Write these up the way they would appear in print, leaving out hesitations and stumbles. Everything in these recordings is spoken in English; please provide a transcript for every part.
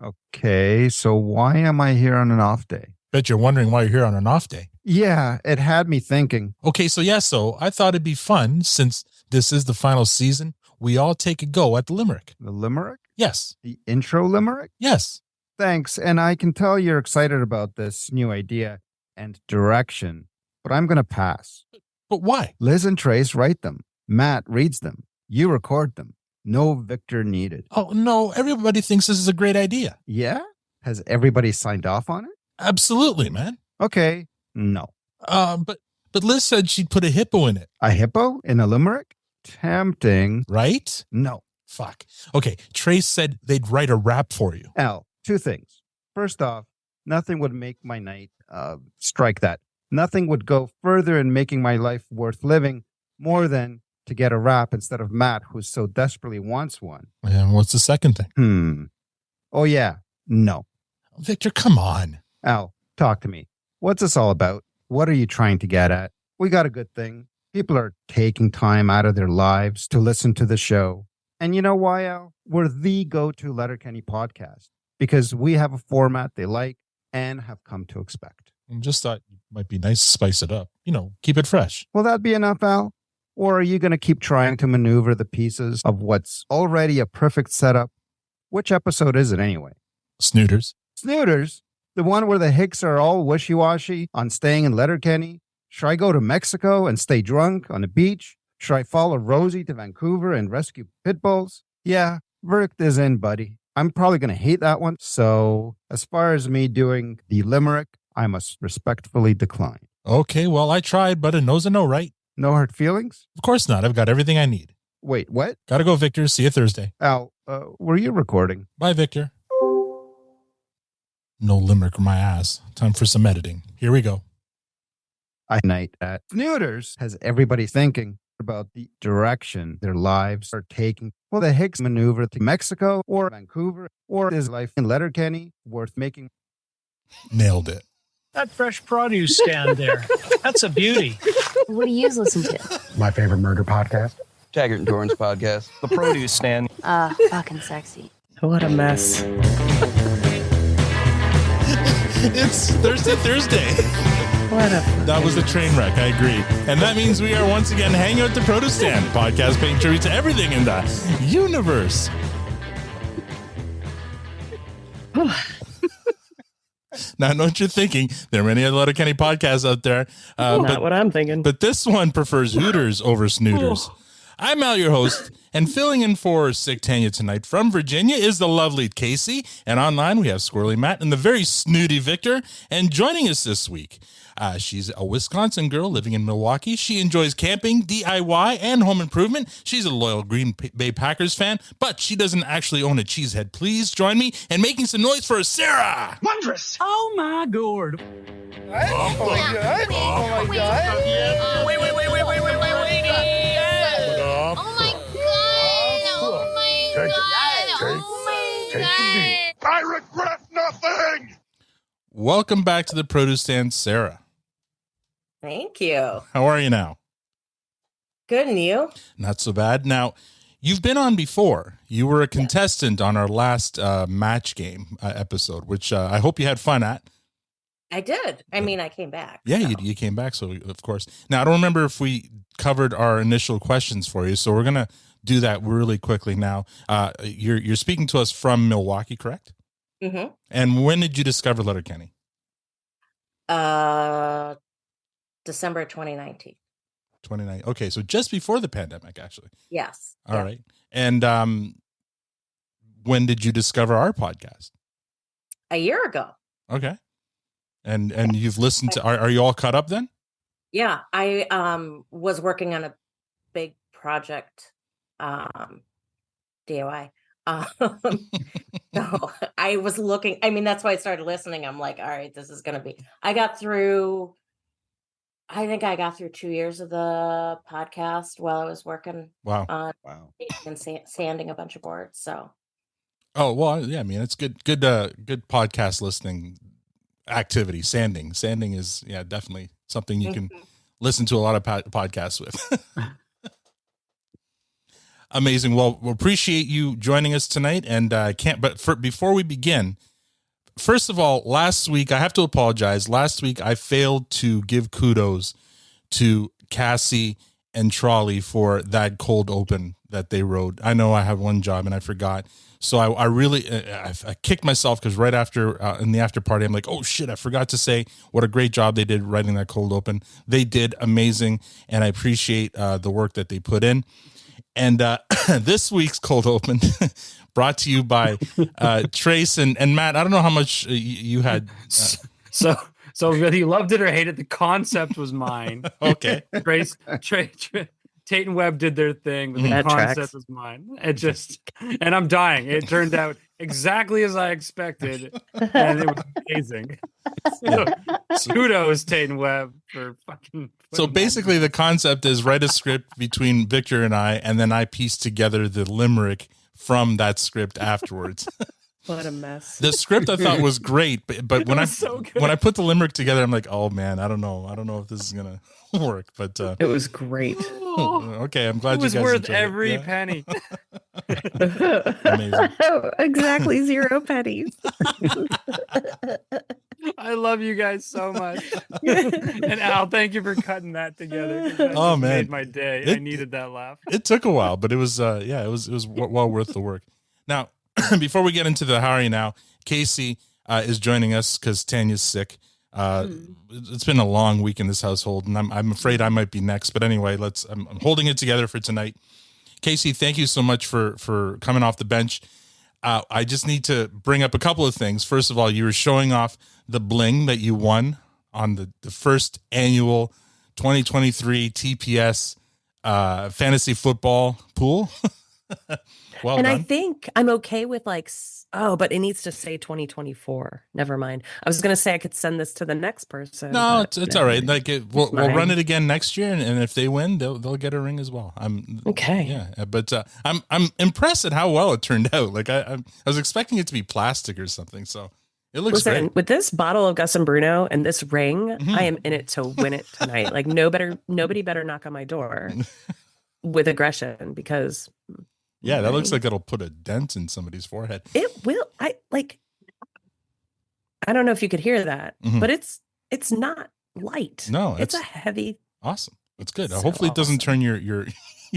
Okay, so why am I here on an off day? Bet you're wondering why you're here on an off day. Yeah, it had me thinking. Okay, so I thought it'd be fun since this is the final season. We all take a go at the Limerick. The Limerick? Yes. The intro Limerick? Yes. Thanks, and I can tell you're excited about this new idea and direction, but I'm going to pass. But why? Liz and Trace write them. Matt reads them. You record them. No Victor needed. Oh, no, everybody thinks this is a great idea. Yeah? Has everybody signed off on it? Absolutely, man. Okay, no. But Liz said she'd put a hippo in it. A hippo in a Limerick? Tempting. Right? No. Fuck. Okay, Trace said they'd write a rap for you. Al, two things. First off, nothing would make my night, strike that. Nothing would go further in making my life worth living more than to get a rap instead of Matt, who so desperately wants one. And what's the second thing? Oh, yeah. No. Victor, come on. Al, talk to me. What's this all about? What are you trying to get at? We got a good thing. People are taking time out of their lives to listen to the show. And you know why, Al? We're the go-to Letterkenny podcast because we have a format they like and have come to expect. I just thought it might be nice to spice it up. Keep it fresh. Will that be enough, Al? Or are you going to keep trying to maneuver the pieces of what's already a perfect setup? Which episode is it anyway? Snooters. Snooters? The one where the hicks are all wishy-washy on staying in Letterkenny? Should I go to Mexico and stay drunk on the beach? Should I follow Rosie to Vancouver and rescue pit bulls? Yeah, verdict is in, buddy. I'm probably going to hate that one. So, as far as me doing the Limerick, I must respectfully decline. Okay, well, I tried, but a no's a no, right? No hurt feelings? Of course not. I've got everything I need. Wait, what? Gotta go, Victor. See you Thursday. Al, were you recording? Bye, Victor. No Limerick for my ass. Time for some editing. Here we go. Night at Snooters has everybody thinking about the direction their lives are taking. Will the hicks maneuver to Mexico or Vancouver, or is life in Letterkenny worth making? Nailed it. That fresh produce stand there, that's a beauty. What do you listen to? My favorite murder podcast. Taggart and Torrance podcast. The produce stand. Fucking sexy. What a mess. It's Thursday. What a... That was a train wreck, I agree. And that means we are once again hanging out at the Produce Stand, podcast paying tribute to everything in the universe. Now, I know what you're thinking. There are many other Letterkenny podcasts out there. Not what I'm thinking. But this one prefers Hooters over Snooters. I'm Al, your host, and filling in for Sick Tanya tonight from Virginia is the lovely Casey, and online we have Squirrely Matt and the very snooty Victor. And joining us this week, she's a Wisconsin girl living in Milwaukee. She enjoys camping, DIY, and home improvement. She's a loyal Green Bay Packers fan, but she doesn't actually own a cheesehead. Please join me in making some noise for Sara. Wondrous. Oh my gourd. Oh my god. Oh my god. Wait. Oh my god. Oh my god. I regret nothing. Welcome back to the Produce Stand, Sara. Thank you. How are you now? Good, and you? Not so bad. Now, you've been on before. You were a contestant on our last match game episode, which I hope you had fun at. I did. I mean, I came back. Yeah, you came back, so of course. Now, I don't remember if we covered our initial questions for you, so we're going to do that really quickly now. You're speaking to us from Milwaukee, correct? Mm-hmm. And when did you discover Letterkenny? December 2019. 29. Okay, so just before the pandemic, actually. Yes. All right. And when did you discover our podcast? A year ago. Okay. And you've listened to, are you all caught up then? Yeah, I was working on a big project, DIY. So I was looking, I mean, that's why I started listening. I'm like, all right, this is going to be, I think I got through 2 years of the podcast while I was working on and sanding a bunch of boards. So. Oh, well, yeah, I mean, it's good podcast listening activity. Sanding is, definitely something you can listen to a lot of podcasts with. Amazing. Well, we appreciate you joining us tonight, and before we begin, first of all, last week I have to apologize. Last week I failed to give kudos to Cassie and Trolley for that cold open that they rode. I know I have one job and I forgot. So I really I kicked myself because right after in the after party, I'm like, oh shit, I forgot to say what a great job they did writing that cold open. They did amazing, and I appreciate the work that they put in. And this week's cold open brought to you by Trace and Matt. I don't know how much you had. So whether you loved it or hated, the concept was mine. Okay. Trace, Tate and Webb did their thing, but the That concept tracks. was mine. And I'm dying. It turned out exactly as I expected, and it was amazing. So, kudos, Tate and Webb, for fucking. So basically, the concept is write a script between Victor and then I piece together the limerick from that script afterwards. What a mess. The script I thought was great, but when I put the limerick together, I'm like, oh man, I don't know if this is gonna work. But it was great. Okay, I'm glad It was you guys worth enjoyed every it. penny. Amazing. Exactly 0 pennies. I love you guys so much. And Al, thank you for cutting that together. That Oh, just man. made my day. I needed that laugh. It took a while, but it was it was well worth the work. Now, before we get into the how are you now, Casey is joining us because Tanya's sick. It's been a long week in this household, and I'm afraid I might be next. But anyway, I'm holding it together for tonight. Casey, thank you so much for coming off the bench. I just need to bring up a couple of things. First of all, you were showing off the bling that you won on the first annual 2023 TPS fantasy football pool. Well and done. I think I'm okay with but it needs to say 2024. Never mind. I was going to say I could send this to the next person. No, but it's all right. Like we'll run it again next year, and if they win, they'll get a ring as well. Okay. Yeah, but I'm impressed at how well it turned out. Like I was expecting it to be plastic or something, so it looks Listen, great. with this bottle of Gus and Bruno and this ring, I am in it to win it tonight. Like nobody better knock on my door with aggression because. Yeah, that looks like it'll put a dent in somebody's forehead. It will. I don't know if you could hear that, but it's not light. No, it's a heavy. Awesome. That's good. So Hopefully it doesn't turn your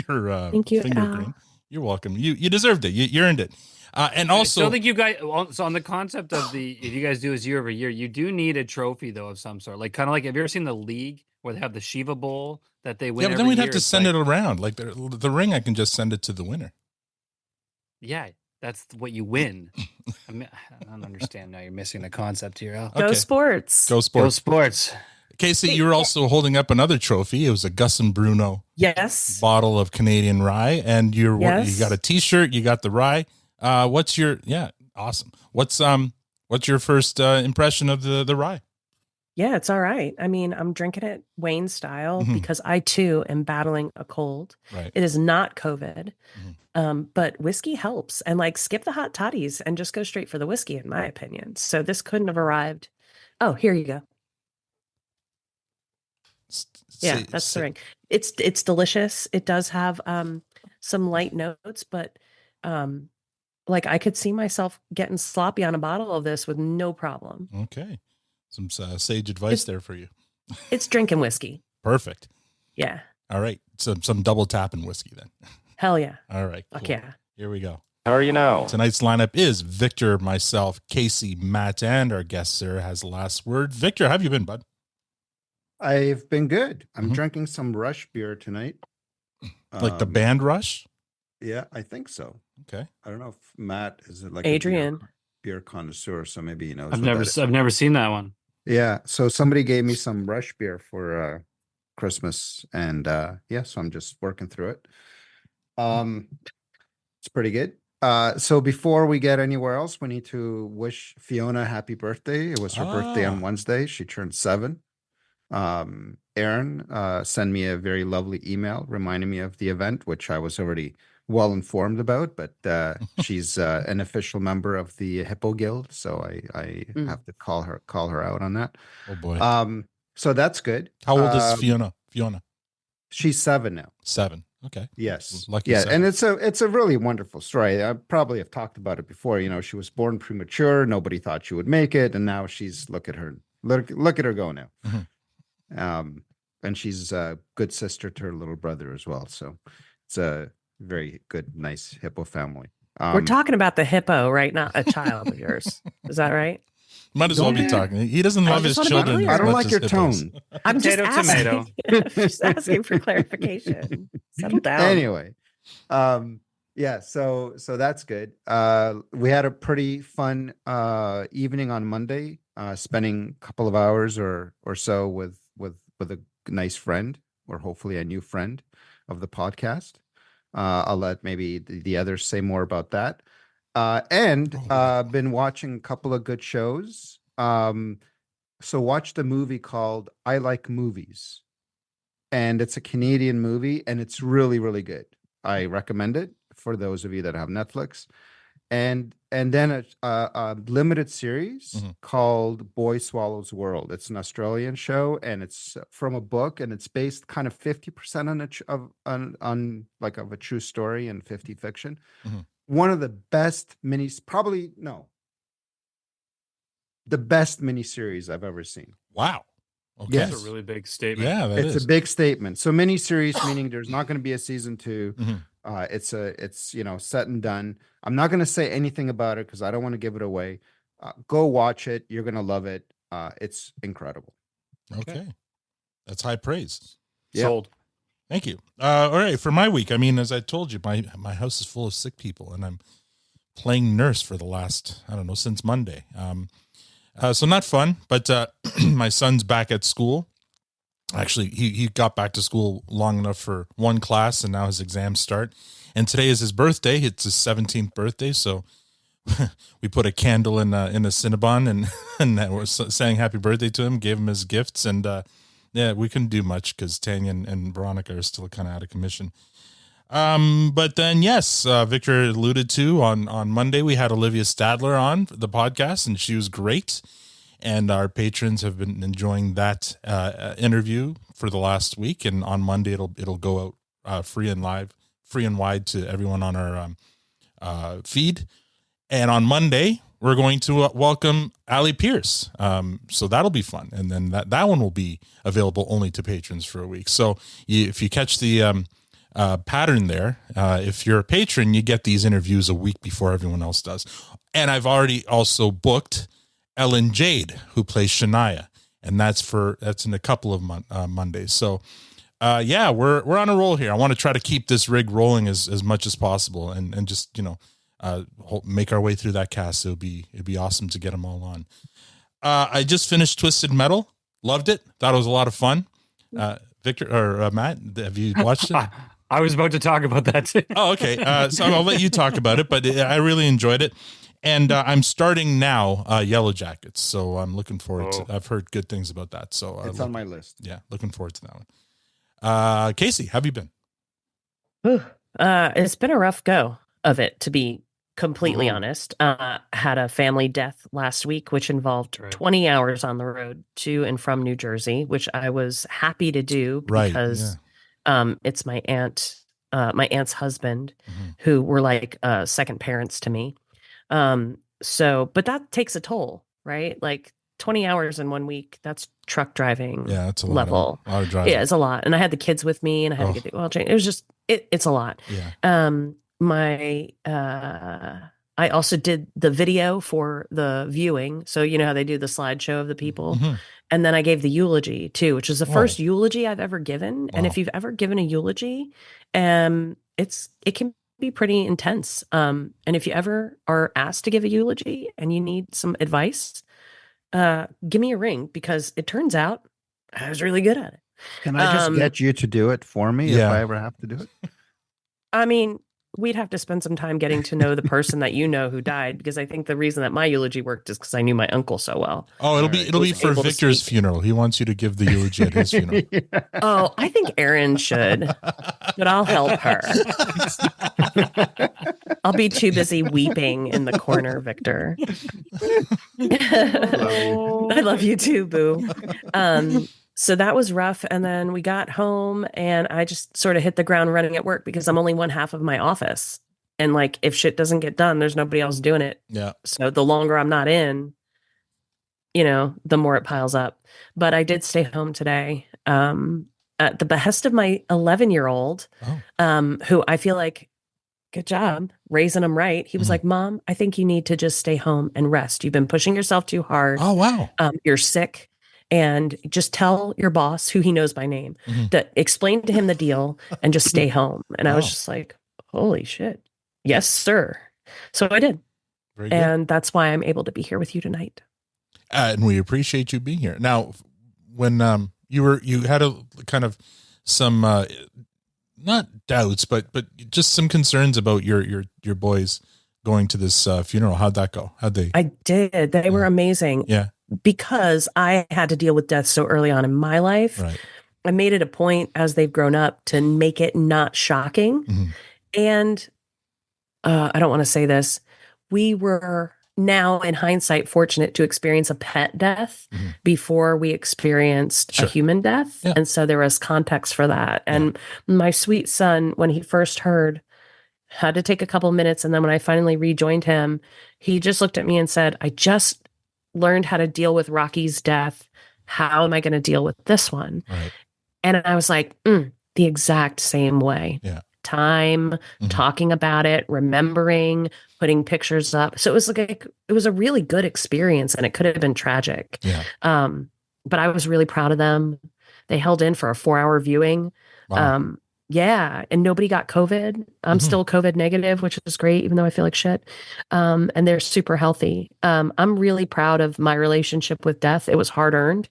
Thank you, finger Al. green. You're welcome. You deserved it. You earned it. And also, I still think you guys. So on the concept of if you guys do this year over year, you do need a trophy though of some sort. Like kind of like, have you ever seen the league where they have the Shiva Bowl that they win? yeah, but then every we'd have year? to It's send like- it around. Like the ring, I can just send it to the winner. Yeah, that's what you win. I don't understand now. You're missing the concept here, Al. Go Okay. Sports. Go Go sports. sports. Casey, you were also holding up another trophy. It was a Gus and Bruno Yes. bottle of Canadian rye, and you got a T-shirt. You got the rye. Awesome. What's your first impression of the rye? Yeah, it's all right. I mean, I'm drinking it Wayne style Mhm. because I too am battling a cold. Right. It is not COVID. Mhm. But whiskey helps, and skip the hot toddies and just go straight for the whiskey, in my opinion. So this couldn't have arrived. Oh, here you go. Yeah, that's the ring. It's delicious. It does have some light notes, but I could see myself getting sloppy on a bottle of this with no problem. Okay. Some sage advice there for you. It's drinking whiskey. Perfect. Yeah. All right. Some double tapping whiskey then. Hell yeah. All right. Fuck cool. yeah. Here we go. How are you now? Tonight's lineup is Victor, myself, Casey, Matt, and our guest Sarah has the last word. Victor, how have you been, bud? I've been good. I'm Mhm. drinking some Rush beer tonight. Like the band Rush? Yeah, I think so. Okay. I don't know if Matt is like Adrian. a beer connoisseur, so maybe he knows. I've what never that is. I've never seen that one. Yeah, so somebody gave me some Rush beer for Christmas, and so I'm just working through it. It's pretty good. So before we get anywhere else, we need to wish Fiona happy birthday. It was her birthday on Wednesday. She turned 7. Aaron sent me a very lovely email reminding me of the event, which I was already well informed about, but she's an official member of the Hippo Guild, so I have to call her out on that. Oh boy. So that's good. How old is Fiona? She's 7 now. 7. Okay. Yes. Lucky yeah, seven. and it's a really wonderful story. I probably have talked about it before. You know, she was born premature. Nobody thought she would make it, and now she's look at her go now. And she's a good sister to her little brother as well. So it's a very good, nice hippo family. We're talking about the hippo, right? Not a child of yours. Is that right? Might as well be talking. He doesn't love his just wanna be children. clear. as I don't much like as your hippos. tone. I'm just Potato, asking. tomato. Just asking for clarification. Settle down. Anyway, yeah, so that's good. We had a pretty fun evening on Monday, spending a couple of hours or so with a nice friend, or hopefully a new friend of the podcast. I'll let maybe the others say more about that. And been watching a couple of good shows. So watched a movie called I Like Movies, and it's a Canadian movie, and it's really, really good. I recommend it for those of you that have Netflix. And then a limited series called Boy Swallows World. It's an Australian show, and it's from a book, and it's based kind of 50% on like of a true story and 50 fiction. One of the best the best miniseries I've ever seen. Wow. Okay. Yes. That's a really big statement. Yeah, It's a big statement. So miniseries meaning there's not going to be a season 2. It's you know, set and done. I'm not going to say anything about it because I don't want to give it away. Go watch it. You're going to love it. It's incredible. Okay. That's high praise. Yep. Sold. Thank you. All right. For my week, I mean, as I told you, my house is full of sick people, and I'm playing nurse for the last, I don't know, since Monday. So not fun, but my son's back at school. Actually, he got back to school long enough for one class, and now his exams start. And today is his birthday. It's his 17th birthday, so we put a candle in a Cinnabon and we're saying happy birthday to him, gave him his gifts, and yeah, we couldn't do much because Tanya and Veronica are still kind of out of commission. But then, yes, Victor alluded to on Monday, we had Olivia Stadler on the podcast, and she was great. And our patrons have been enjoying that interview for the last week. And on Monday, it'll go out free and wide to everyone on our feed. And on Monday, we're going to welcome Allie Pierce. So that'll be fun. And then that one will be available only to patrons for a week. So if you catch the pattern there, if you're a patron, you get these interviews a week before everyone else does. And I've already also booked Ellen Jade, who plays Shania, and that's in a couple of Mondays. So yeah, we're on a roll here. I want to try to keep this rig rolling as much as possible, and just, you know, make our way through that cast. It'd be awesome to get them all on. I just finished Twisted Metal. Loved it. Thought it was a lot of fun. Victor or Matt, have you watched it? I was about to talk about that too. Oh, okay. So I'll let you talk about it, but I really enjoyed it. And I'm starting now Yellow Jackets, so I'm looking forward to. I've heard good things about that, so it's on my list. Yeah, looking forward to that one. Casey, how have you been? It's been a rough go of it, to be completely honest. Had a family death last week, which involved 20 hours on the road to and from New Jersey, which I was happy to do because it's my aunt's husband, who were like second parents to me. But that takes a toll, right? Like 20 hours in 1 week, that's truck driving. Yeah, that's a lot of driving. Yeah, it's a lot. And I had the kids with me, and I had to get the oil change. It was just, it's a lot. Yeah. I also did the video for the viewing. So you know how they do the slideshow of the people. And then I gave the eulogy too, which is the first eulogy I've ever given. And if you've ever given a eulogy, it can be pretty intense. And if you ever are asked to give a eulogy and you need some advice, give me a ring, because it turns out I was really good at it. Can I just get you to do it for me if I ever have to do it? I mean, we'd have to spend some time getting to know the person that you know who died, because I think the reason that my eulogy worked is because I knew my uncle so well. Oh, it'll be for Victor's funeral. He wants you to give the eulogy at his funeral. Oh, I think Erin should, but I'll help her. I'll be too busy weeping in the corner, Victor. I love you too, boo. So that was rough. And then we got home and I just sort of hit the ground running at work because I'm only one half of my office. And like, if shit doesn't get done, there's nobody else doing it. Yeah. So the longer I'm not in, the more it piles up. But I did stay home today at the behest of my 11-year-old, who I feel like, good job raising him right. He was like, Mom, I think you need to just stay home and rest. You've been pushing yourself too hard. Oh, wow. You're sick. And just tell your boss, who he knows by name, that explain to him the deal and just stay home. And I was just like, holy shit. Yes, sir. So I did. Very good. And that's why I'm able to be here with you tonight. And we appreciate you being here. Now, when you had a kind of some not doubts, but just some concerns about your boys going to this funeral. How'd that go? I did. They were amazing. Yeah. Because I had to deal with death so early on in my life. Right. I made it a point as they've grown up to make it not shocking. And I don't want to say this. We were now, in hindsight, fortunate to experience a pet death before we experienced a human death. Yeah. And so there was context for that. And my sweet son, when he first heard, had to take a couple minutes. And then when I finally rejoined him, he just looked at me and said, I just learned how to deal with Rocky's death. How am I going to deal with this one? Right. And I was like, the exact same way. Yeah. Time, talking about it, remembering, putting pictures up. So it was a really good experience, and it could have been tragic. Yeah. But I was really proud of them. They held in for a 4-hour viewing. Wow. Yeah. And nobody got COVID. I'm still COVID negative, which is great, even though I feel like shit. And they're super healthy. I'm really proud of my relationship with death. It was hard earned.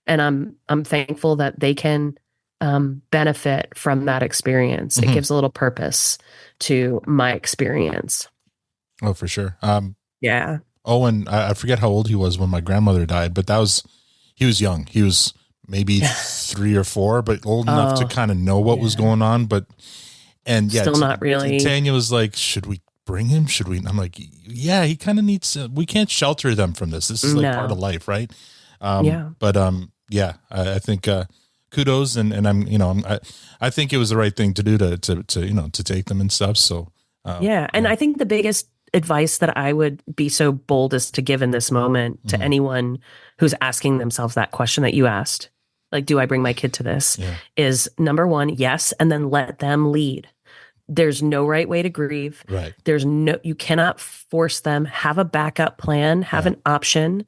And I'm thankful that they can benefit from that experience. It gives a little purpose to my experience. Oh, for sure. Yeah. Owen, I forget how old he was when my grandmother died, but he was young. He was maybe 3 or 4, but old enough to kind of know what was going on. Still not really. Tanya was like, should we bring him? Should we? And I'm like, yeah, he kind of needs, we can't shelter them from this. This is like part of life. Right. But I think, kudos. And I think it was the right thing to do to take them and stuff. So, And I think the biggest advice that I would be so bold as to give in this moment to anyone who's asking themselves that question that you asked, like, do I bring my kid to this? Is number one, yes. And then let them lead. There's no right way to grieve. Right. You cannot force them. Have a backup plan, have an option,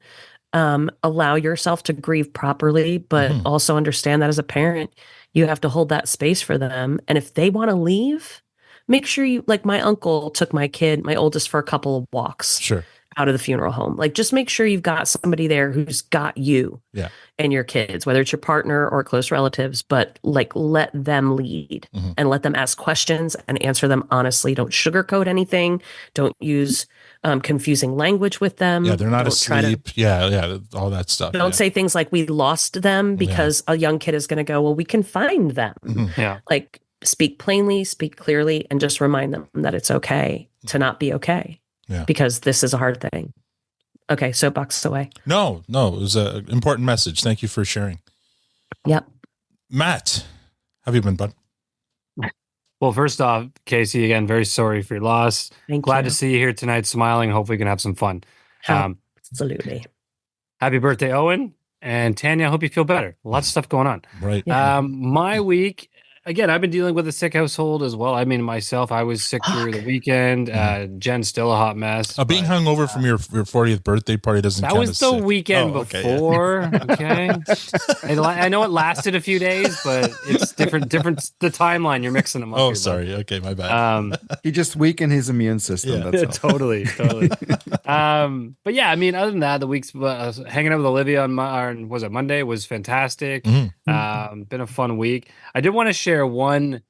allow yourself to grieve properly, but also understand that as a parent, you have to hold that space for them. And if they want to leave, make sure like my uncle took my oldest, for a couple of walks out of the funeral home. Like, just make sure you've got somebody there who's got you and your kids, whether it's your partner or close relatives, but like, let them lead and let them ask questions and answer them honestly. Don't sugarcoat anything. Don't use confusing language with them. Yeah, they're not asleep. All that stuff. Don't say things like, we lost them, because a young kid is going to go, well, we can find them. Like, speak plainly, speak clearly, and just remind them that it's okay to not be okay. Yeah. Because this is a hard thing. Okay, soapbox away. No, it was an important message. Thank you for sharing. Yep. Matt, how have you been, bud? Well, first off, Casey, again, very sorry for your loss. Glad to see you here tonight, smiling. Hopefully we can have some fun. Absolutely. Happy birthday, Owen. And Tanya, I hope you feel better. Lots of stuff going on. Right. My week, again, I've been dealing with a sick household as well. I mean, myself, I was sick through the weekend. Jen's still a hot mess. Being hungover from your 40th birthday party doesn't count. That was the weekend before. Okay. I know it lasted a few days, but it's different. The timeline, you're mixing them up. Oh, sorry. Okay, my bad. He just weakened his immune system. Yeah, that's all. totally. But yeah, I mean, other than that, the week's hanging out with Olivia on Monday was fantastic. Been a fun week. I did want to share one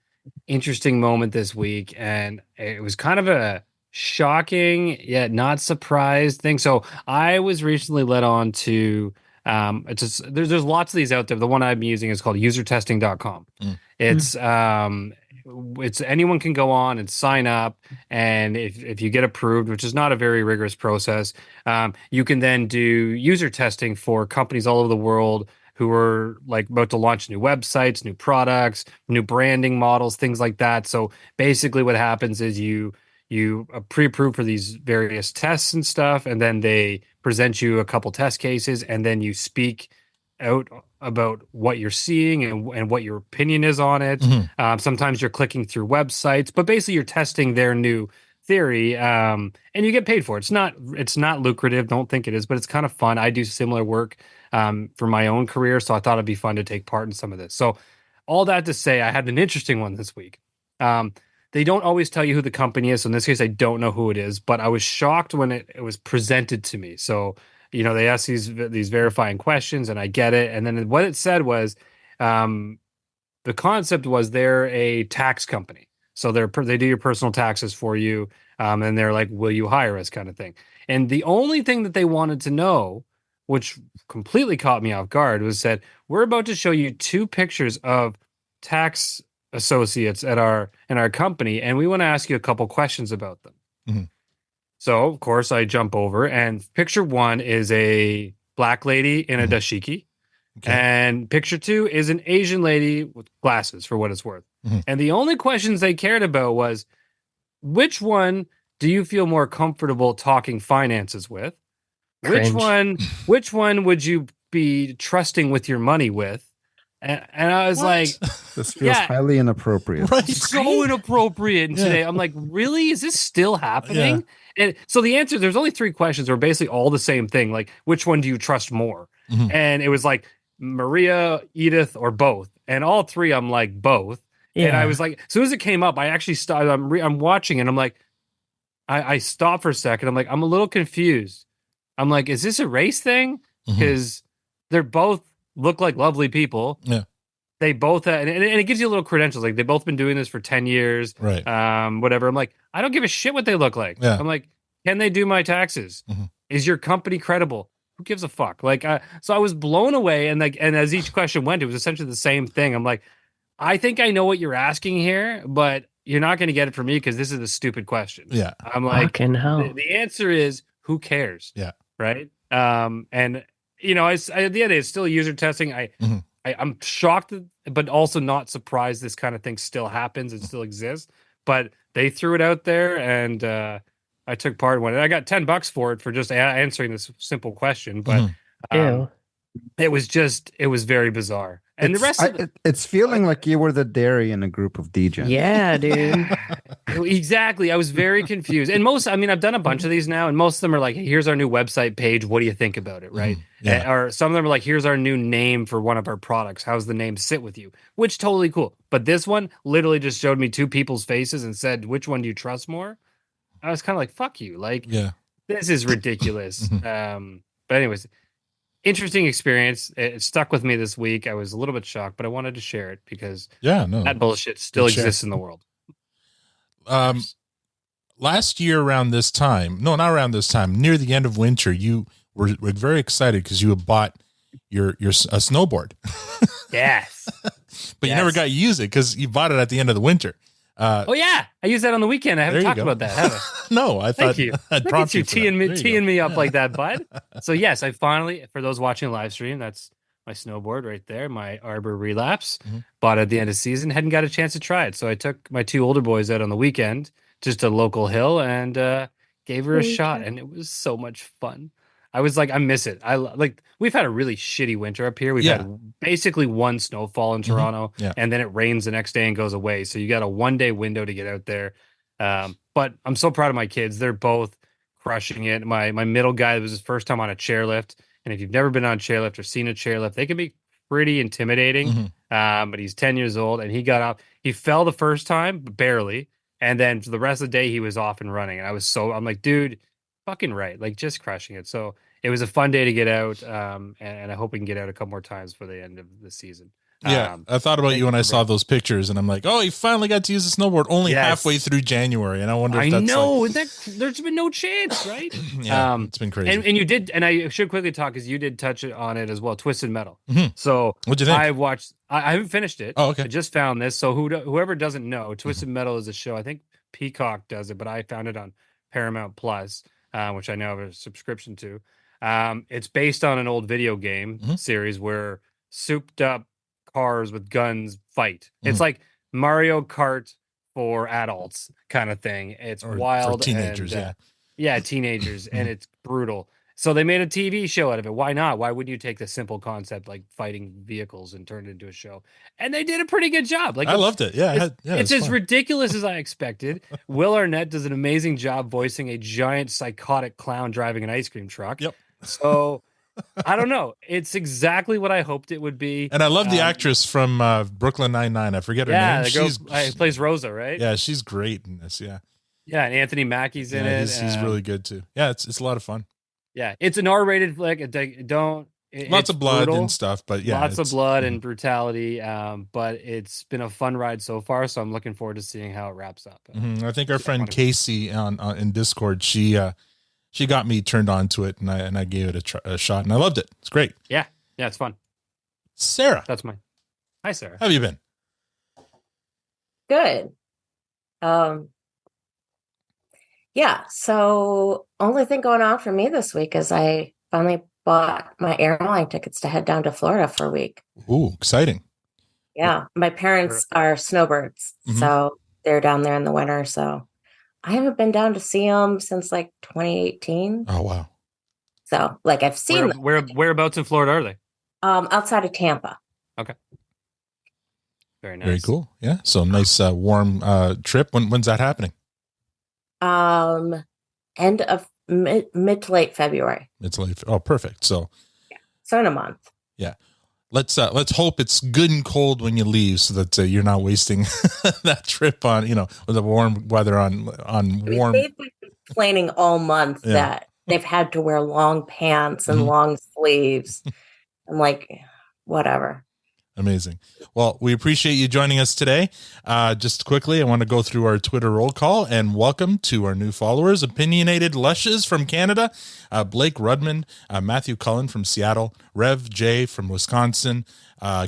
interesting moment this week, and it was kind of a shocking yet not surprised thing. So I was recently led on to there's lots of these out there. The one I'm using is called usertesting.com. It's anyone can go on and sign up, and if you get approved, which is not a very rigorous process, you can then do user testing for companies all over the world who are like about to launch new websites, new products, new branding models, things like that. So basically what happens is you pre-approve for these various tests and stuff, and then they present you a couple test cases, and then you speak out about what you're seeing and what your opinion is on it. Sometimes you're clicking through websites, but basically you're testing their new theory, and you get paid for it. It's not lucrative. Don't think it is, but it's kind of fun. I do similar work for my own career, so I thought it'd be fun to take part in some of this. So all that to say, I had an interesting one this week. They don't always tell you who the company is. So in this case, I don't know who it is, but I was shocked when it was presented to me. So, they ask these verifying questions, and I get it. And then what it said was, the concept was they're a tax company. So they do your personal taxes for you. And they're like, will you hire us, kind of thing. And the only thing that they wanted to know, which completely caught me off guard, was that we're about to show you 2 pictures of tax associates in our company, and we want to ask you a couple questions about them. So of course I jump over, and picture 1 is a black lady in a dashiki, and picture 2 is an Asian lady with glasses, for what it's worth. And the only questions they cared about was, which one do you feel more comfortable talking finances with? Cringe. Which one would you be trusting with your money with? And I was like, this feels highly inappropriate. Right. So inappropriate. And today I'm like, really? Is this still happening? And so the answer, there's only 3 questions that are basically all the same thing. Like, which one do you trust more? And it was like Maria, Edith, or both. And all 3, I'm like, both. And I was like, as soon as it came up, I actually stopped. I'm watching, and I'm like, I stopped for a second. I'm like, I'm a little confused. I'm like, is this a race thing? Because they're both look like lovely people. Yeah. They both, and it gives you a little credentials. Like, they've both been doing this for 10 years. Right. Whatever. I'm like, I don't give a shit what they look like. Yeah. I'm like, can they do my taxes? Is your company credible? Who gives a fuck? Like, so I was blown away. And as each question went, it was essentially the same thing. I'm like, I think I know what you're asking here, but you're not going to get it from me because this is a stupid question. Yeah. I'm like, Fucking hell. the answer is, who cares? Yeah. Right. And at the end of the day, it's still user testing. I'm shocked, but also not surprised this kind of thing still happens and still exists. But they threw it out there, and I took part in one. I got $10 for it for just answering this simple question. But it was very bizarre. And the rest of it's feeling like you were the dairy in a group of DJs. Yeah, dude. Exactly. I was very confused. And I've done a bunch of these now, and most of them are like, hey, here's our new website page. What do you think about it? Right. Or some of them are like, here's our new name for one of our products. How's the name sit with you? Which totally cool. But this one literally just showed me 2 people's faces and said, which one do you trust more? I was kind of like, fuck you. Like, this is ridiculous. But anyways, interesting experience. It stuck with me this week. I was a little bit shocked, but I wanted to share it because that bullshit still exists in the world. Last year around this time, no, not around this time, near the end of winter, you were very excited because you had bought a snowboard. Yes. But you never got to use it because you bought it at the end of the winter. Oh yeah, I used that on the weekend. I haven't talked about that, have I? No, I thought. Thank you. I'd Look at you prompt you teeing me up like that, bud. So yes, I finally, for those watching the live stream, that's my snowboard right there, my Arbor Relapse. Bought it at the end of season. Hadn't got a chance to try it, so I took my 2 older boys out on the weekend, just a local hill, and gave her a shot, and it was so much fun. I was like, I miss it. We've had a really shitty winter up here. We've had basically 1 snowfall in Toronto, and then it rains the next day and goes away. So you got a 1-day window to get out there. But I'm so proud of my kids. They're both crushing it. My middle guy, it was his first time on a chairlift. And if you've never been on a chairlift or seen a chairlift, they can be pretty intimidating. But he's 10 years old, and he got up. He fell the first time, but barely. And then for the rest of the day, he was off and running. And I'm like, dude, fucking right, like just crushing it. So it was a fun day to get out, and I hope we can get out a couple more times for the end of the season. I thought about you when I saw those pictures, and I'm like, oh, he finally got to use the snowboard only halfway through January, and I wonder if there's been no chance, right? It's been crazy. And you did, and I should quickly talk because you did touch on it as well. Twisted Metal. So what'd you think? I haven't finished it. Oh, okay. I just found this. So whoever doesn't know, Twisted Metal is a show. I think Peacock does it, but I found it on Paramount Plus, which I now have a subscription to. It's based on an old video game series where souped up cars with guns fight. It's like Mario Kart for adults kind of thing. It's Or wild. for teenagers, and, yeah, teenagers, and it's brutal. So they made a TV show out of it. Why not? Why wouldn't you take the simple concept like fighting vehicles and turn it into a show? And they did a pretty good job. Like I loved it. Yeah, it's as ridiculous as I expected. Will Arnett does an amazing job voicing a giant psychotic clown driving an ice cream truck. Yep. So I don't know. It's exactly what I hoped it would be. And I love the actress from Brooklyn Nine-Nine. I forget her name. The girl plays Rosa, right? Yeah, she's great in this. Yeah. Yeah, and Anthony Mackie's in it. He's really good too. Yeah, it's a lot of fun. Yeah, it's an R-rated flick. Lots of blood and stuff, but yeah, lots of blood and brutality. But it's been a fun ride so far, so I'm looking forward to seeing how it wraps up. I think our friend Casey in Discord, she got me turned on to it, and I gave it a shot, and I loved it. It's great. Yeah, it's fun. Sarah, that's mine. Hi, Sarah. How have you been? Good. Yeah, so only thing going on for me this week is I finally bought my airline tickets to head down to Florida for a week. Ooh, exciting. Yeah, my parents are snowbirds, so they're down there in the winter, so I haven't been down to see them since like 2018. Oh, wow. So like I've seen them. Whereabouts in Florida are they? Outside of Tampa. Okay. Very nice. Very cool. Yeah. So nice, warm trip. When's that happening? End of mid to late February. It's late. Oh, perfect. So in a month. Yeah. Let's hope it's good and cold when you leave, so that you're not wasting that trip on, with the warm weather on warm. They've been complaining all month that they've had to wear long pants and long sleeves. I'm like, whatever. Amazing. Well, we appreciate you joining us today. Just quickly, I want to go through our Twitter roll call and welcome to our new followers: Opinionated Lushes from Canada, Blake Rudman, Matthew Cullen from Seattle, Rev J from Wisconsin,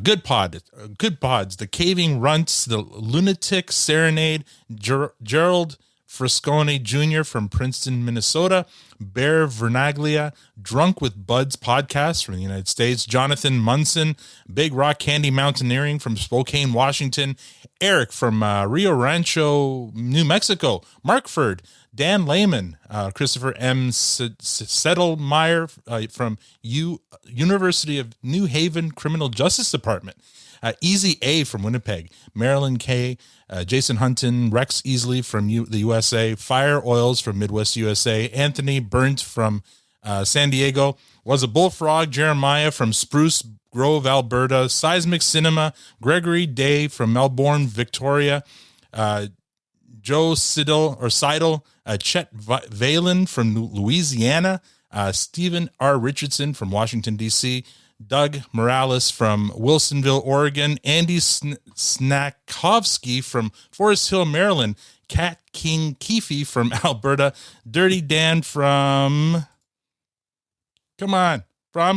Good Pods, The Caving Runts, The Lunatic Serenade, Gerald Friscone Jr. from Princeton, Minnesota, Bear Vernaglia, Drunk with Buds podcast from the United States, Jonathan Munson, Big Rock Candy Mountaineering from Spokane, Washington, Eric from Rio Rancho, New Mexico, Markford, Dan Lehman, Christopher M. Settlemeyer from University of New Haven Criminal Justice Department, Easy A from Winnipeg, Marilyn K., Jason Hunton, Rex Easley from the USA, Fire Oils from Midwest USA, Anthony Burnt from San Diego, Was a Bullfrog, Jeremiah from Spruce Grove, Alberta, Seismic Cinema, Gregory Day from Melbourne, Victoria, Joe Seidel, Chet Valen from Louisiana, Stephen R. Richardson from Washington, D.C., Doug Morales from Wilsonville, Oregon, Andy Snakovsky from Forest Hill, Maryland, Kat King Keefe from Alberta, Dirty Dan from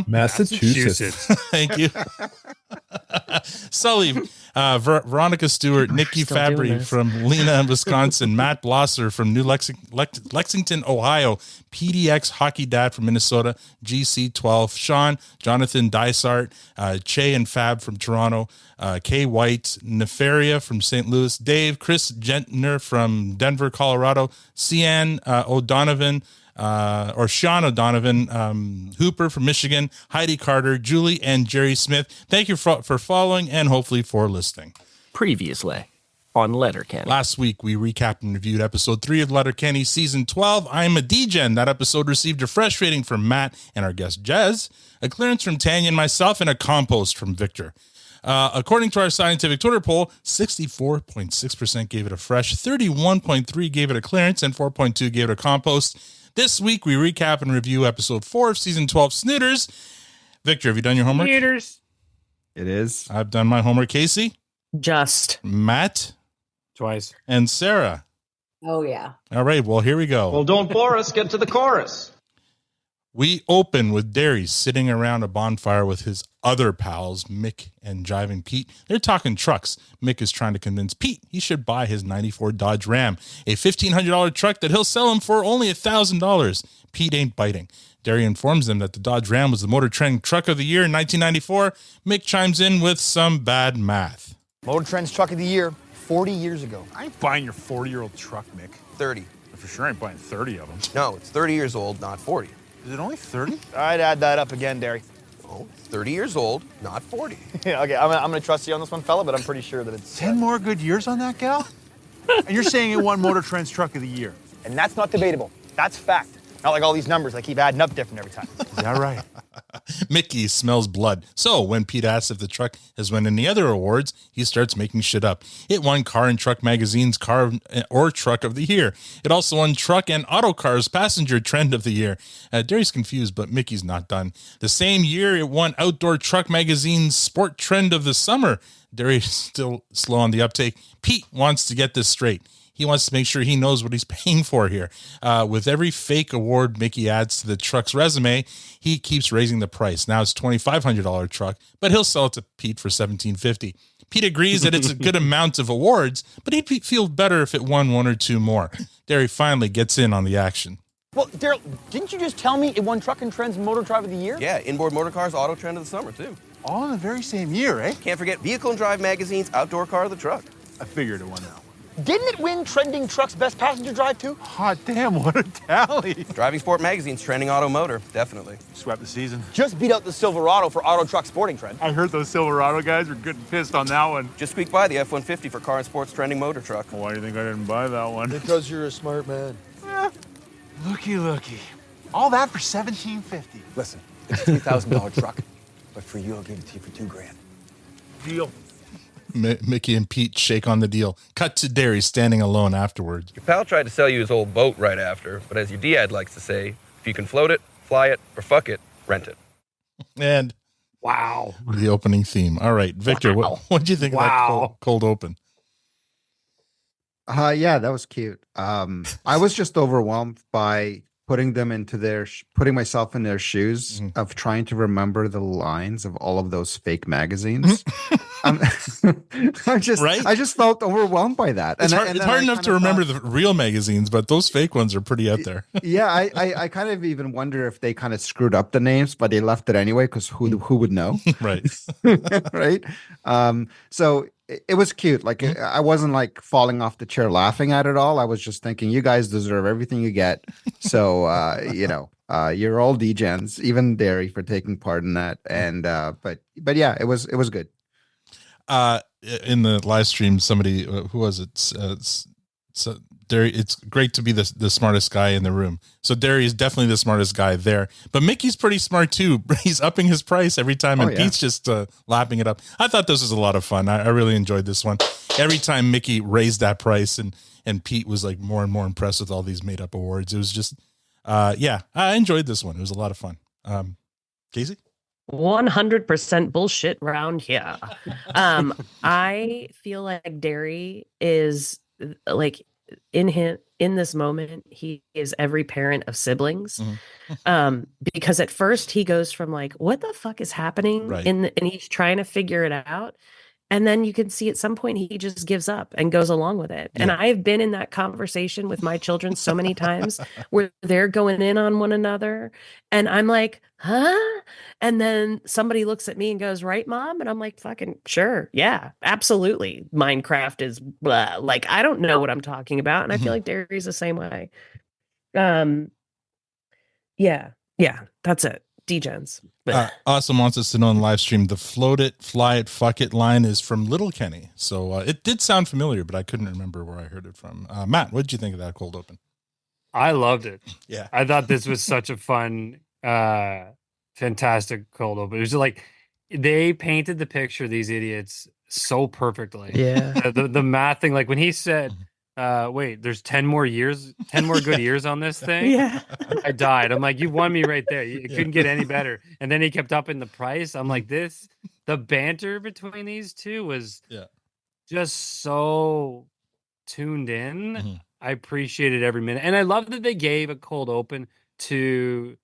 Massachusetts. Thank you. Sully, Veronica Stewart, Nikki Fabry from Lena, Wisconsin, Matt Blosser from New Lexington, Ohio, PDX Hockey Dad from Minnesota, GC12, Sean, Jonathan Dysart, Che and Fab from Toronto, Kay White, Nefaria from St. Louis, Dave, Chris Gentner from Denver, Colorado, Cian O'Donovan, Sean O'Donovan, Hooper from Michigan, Heidi Carter, Julie, and Jerry Smith. Thank you for following and hopefully for listening. Previously on Letterkenny. Last week, we recapped and reviewed episode 3 of Letterkenny season 12. I'm a DGen. That episode received a fresh rating from Matt and our guest Jez, a clearance from Tanya and myself, and a compost from Victor. According to our scientific Twitter poll, 64.6% gave it a fresh, 31.3% gave it a clearance, and 4.2% gave it a compost. This week, we recap and review episode 4 of season 12, Snooters. Victor, have you done your homework? Snooters. It is. I've done my homework. Casey? Just. Matt? Twice. And Sarah? Oh, yeah. All right, well, here we go. Well, don't bore us. Get to the chorus. We open with Derry sitting around a bonfire with his other pals, Mick and Jiving Pete. They're talking trucks. Mick is trying to convince Pete he should buy his 94 Dodge Ram, a $1,500 truck that he'll sell him for only $1,000. Pete ain't biting. Derry informs them that the Dodge Ram was the Motor Trend Truck of the Year in 1994. Mick chimes in with some bad math. Motor Trend's Truck of the Year 40 years ago. I ain't buying your 40-year-old truck, Mick. 30. I for sure ain't buying 30 of them. No, it's 30 years old, not 40. Is it only 30? I'd add that up again, Derry. Oh, 30 years old, not 40. Yeah, okay, I'm gonna trust you on this one, fella, but I'm pretty sure that it's... 10 more good years on that gal? And you're saying it won Motor Trend's Truck of the Year? And that's not debatable. That's fact. Not like all these numbers that keep adding up different every time. Is that right? Mickey smells blood. So when Pete asks if the truck has won any other awards, he starts making shit up. It won Car and Truck Magazine's Car or Truck of the Year. It also won Truck and Auto Cars Passenger Trend of the Year. Derry's confused, but Mickey's not done. The same year, it won Outdoor Truck Magazine's Sport Trend of the Summer. Derry's still slow on the uptake. Pete wants to get this straight. He wants to make sure he knows what he's paying for here. With every fake award Mickey adds to the truck's resume, he keeps raising the price. Now it's $2,500 truck, but he'll sell it to Pete for $1,750. Pete agrees that it's a good amount of awards, but he'd feel better if it won one or two more. Derry finally gets in on the action. Well, Daryl, didn't you just tell me it won Truck and Trend's Motor Drive of the Year? Yeah, Inboard Motor Cars Auto Trend of the Summer, too. All in the very same year, eh? Can't forget Vehicle and Drive Magazine's Outdoor Car of the Truck. I figured it won that one. Didn't it win Trending Truck's Best Passenger Drive, too? Hot damn, what a tally. Driving Sport Magazine's Trending Auto Motor, definitely. Swept the season. Just beat out the Silverado for Auto Truck Sporting Trend. I heard those Silverado guys were getting pissed on that one. Just squeaked by the F-150 for Car and Sports Trending Motor Truck. Well, why do you think I didn't buy that one? Because you're a smart man. Looky. All that for $1,750. Listen, it's a $3,000 truck, but for you, I'll give it to you for $2,000. Deal. Mickey and Pete shake on the deal. Cut to Derry standing alone afterwards. Your pal tried to sell you his old boat right after, but as your dad likes to say, if you can float it, fly it, or fuck it, rent it. And wow, the opening theme. All right, Victor, wow. what do you think of that cold open? Yeah, that was cute. I was just overwhelmed by putting myself in their shoes of trying to remember the lines of all of those fake magazines. I just felt overwhelmed by that. It's hard enough to remember the real magazines, but those fake ones are pretty out there. Yeah, I kind of even wonder if they kind of screwed up the names, but they left it anyway because who would know? Right. Right. So it was cute. Like I wasn't like falling off the chair laughing at it all. I was just thinking, you guys deserve everything you get. So you're all degens, even Derry for taking part in that. And but yeah, it was good. In the live stream, somebody who was it? So Derry, it's great to be the smartest guy in the room. So Derry is definitely the smartest guy there, but Mickey's pretty smart too. He's upping his price every time, and Pete's just lapping it up. I thought this was a lot of fun. I really enjoyed this one. Every time Mickey raised that price, and Pete was like more and more impressed with all these made up awards. It was just, I enjoyed this one. It was a lot of fun. Casey? 100% bullshit round here. I feel like Derry is like in this moment, he is every parent of siblings. Because at first he goes from like, what the fuck is happening? Right. And he's trying to figure it out. And then you can see at some point he just gives up and goes along with it. Yeah. And I've been in that conversation with my children so many times where they're going in on one another. And I'm like, huh? And then somebody looks at me and goes, right, Mom? And I'm like, fucking sure. Yeah, absolutely. Minecraft is blah. Like, I don't know what I'm talking about. And I feel like Derry's the same way. Yeah, that's it. Degens. Awesome wants us to know in the live stream, the float it, fly it, fuck it line is from Letterkenny. So it did sound familiar, but I couldn't remember where I heard it from. Matt, what did you think of that cold open? I loved it. Yeah. I thought this was such a fun, fantastic cold open. It was like they painted the picture, these idiots, so perfectly. Yeah. The math thing, like when he said, wait, there's 10 more good years on this thing. Yeah. I died. I'm like, you won me right there. It couldn't get any better. And then he kept up in the price. I'm like, the banter between these two was just so tuned in. I appreciated every minute. And I love that they gave a cold open to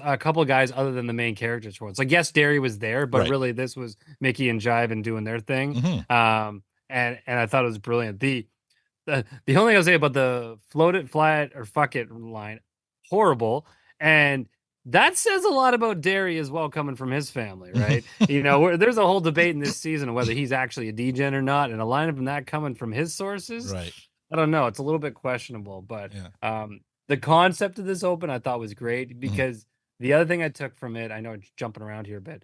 a couple of guys other than the main characters for once. Like, yes, Derry was there, but really this was Mickey and Jive and doing their thing. And I thought it was brilliant. The only thing I'll say about the float it, fly it, or fuck it line, horrible. And That says a lot about Derry as well, coming from his family, right? There's a whole debate in this season of whether he's actually a degen or not, and a line of that coming from his sources. Right. I don't know. It's a little bit questionable, but the concept of this open I thought was great because the other thing I took from it, I know it's jumping around here a bit,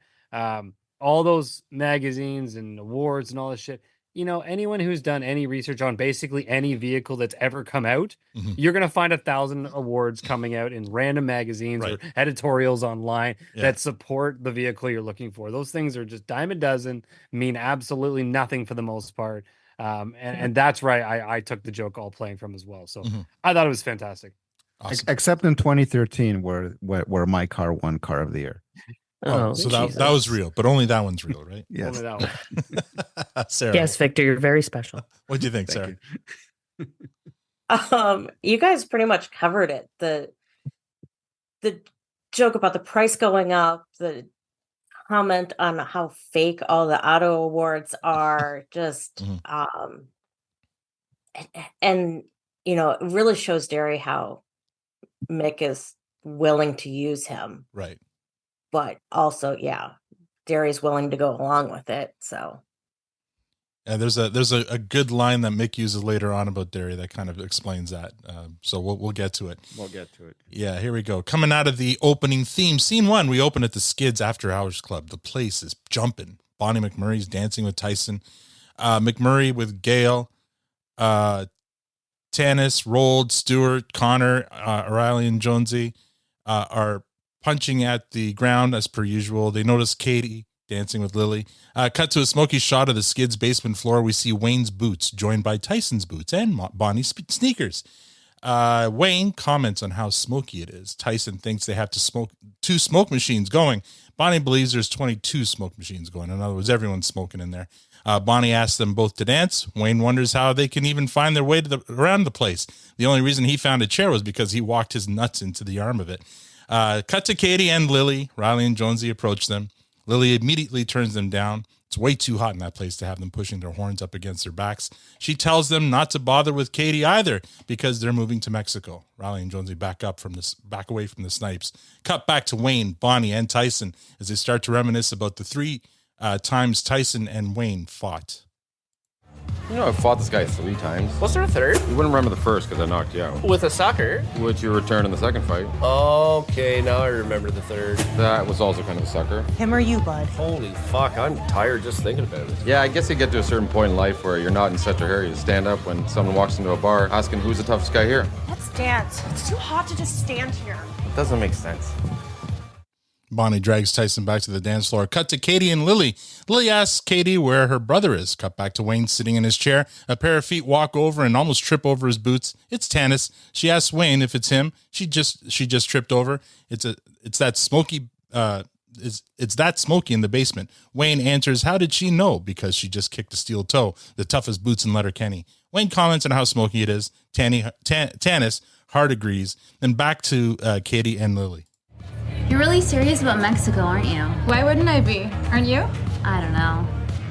all those magazines and awards and all this shit. Anyone who's done any research on basically any vehicle that's ever come out, you're going to find 1,000 awards coming out in random magazines or editorials online that support the vehicle you're looking for. Those things are just dime a dozen, mean absolutely nothing for the most part. And that's right. I took the joke all playing from as well. So I thought it was fantastic. Awesome. Except in 2013 where my car won car of the year. So that was real, but only that one's real, right? Yes. Only that one. Sarah. Yes, Victor, you're very special. What do you think, Sarah? You guys pretty much covered it. The joke about the price going up, the comment on how fake all the auto awards are, just and it really shows Derry how Mick is willing to use him. Right. But also, Derry's willing to go along with it. So, and there's a good line that Mick uses later on about Derry that kind of explains that. So we'll get to it. We'll get to it. Yeah, here we go. Coming out of the opening theme, scene 1, we open at the Skids After Hours Club. The place is jumping. Bonnie McMurray's dancing with Tyson. McMurray with Gail. Tanis, Rold, Stewart, Connor, O'Reilly, and Jonesy are punching at the ground as per usual. They notice Katie dancing with Lily. Cut to a smoky shot of the Skids basement floor. We see Wayne's boots joined by Tyson's boots and Bonnie's sneakers. Wayne comments on how smoky it is. Tyson thinks they have to 2 smoke machines going. Bonnie believes there's 22 smoke machines going. In other words, everyone's smoking in there. Bonnie asks them both to dance. Wayne wonders how they can even find their way around the place. The only reason he found a chair was because he walked his nuts into the arm of it. Cut to Katie and Lily. Riley and Jonesy approach them. Lily immediately turns them down. It's way too hot in that place to have them pushing their horns up against their backs. She tells them not to bother with Katie either because they're moving to Mexico. Riley and Jonesy back away from the snipes. Cut back to Wayne, Bonnie, and Tyson as they start to reminisce about the 3 times Tyson and Wayne fought. I fought this guy 3 times. Was there a third? You wouldn't remember the first because I knocked you out. With a sucker? Which you returned in the second fight. Okay, now I remember the third. That was also kind of a sucker. Him or you, bud? Holy fuck, I'm tired just thinking about it. Yeah, I guess you get to a certain point in life where you're not in such a hurry to stand up when someone walks into a bar asking who's the toughest guy here. Let's dance. It's too hot to just stand here. It doesn't make sense. Bonnie drags Tyson back to the dance floor. Cut to Katie and Lily. Lily asks Katie where her brother is. Cut back to Wayne sitting in his chair. A pair of feet walk over and almost trip over his boots. It's Tanis. She asks Wayne if it's him. She just tripped over. It's that smoky in the basement. Wayne answers, how did she know? Because she just kicked a steel toe, the toughest boots in Letterkenny. Wayne comments on how smoky it is. Tanis hard agrees. Then back to Katie and Lily. You're really serious about Mexico, aren't you? Why wouldn't I be? Aren't you? I don't know.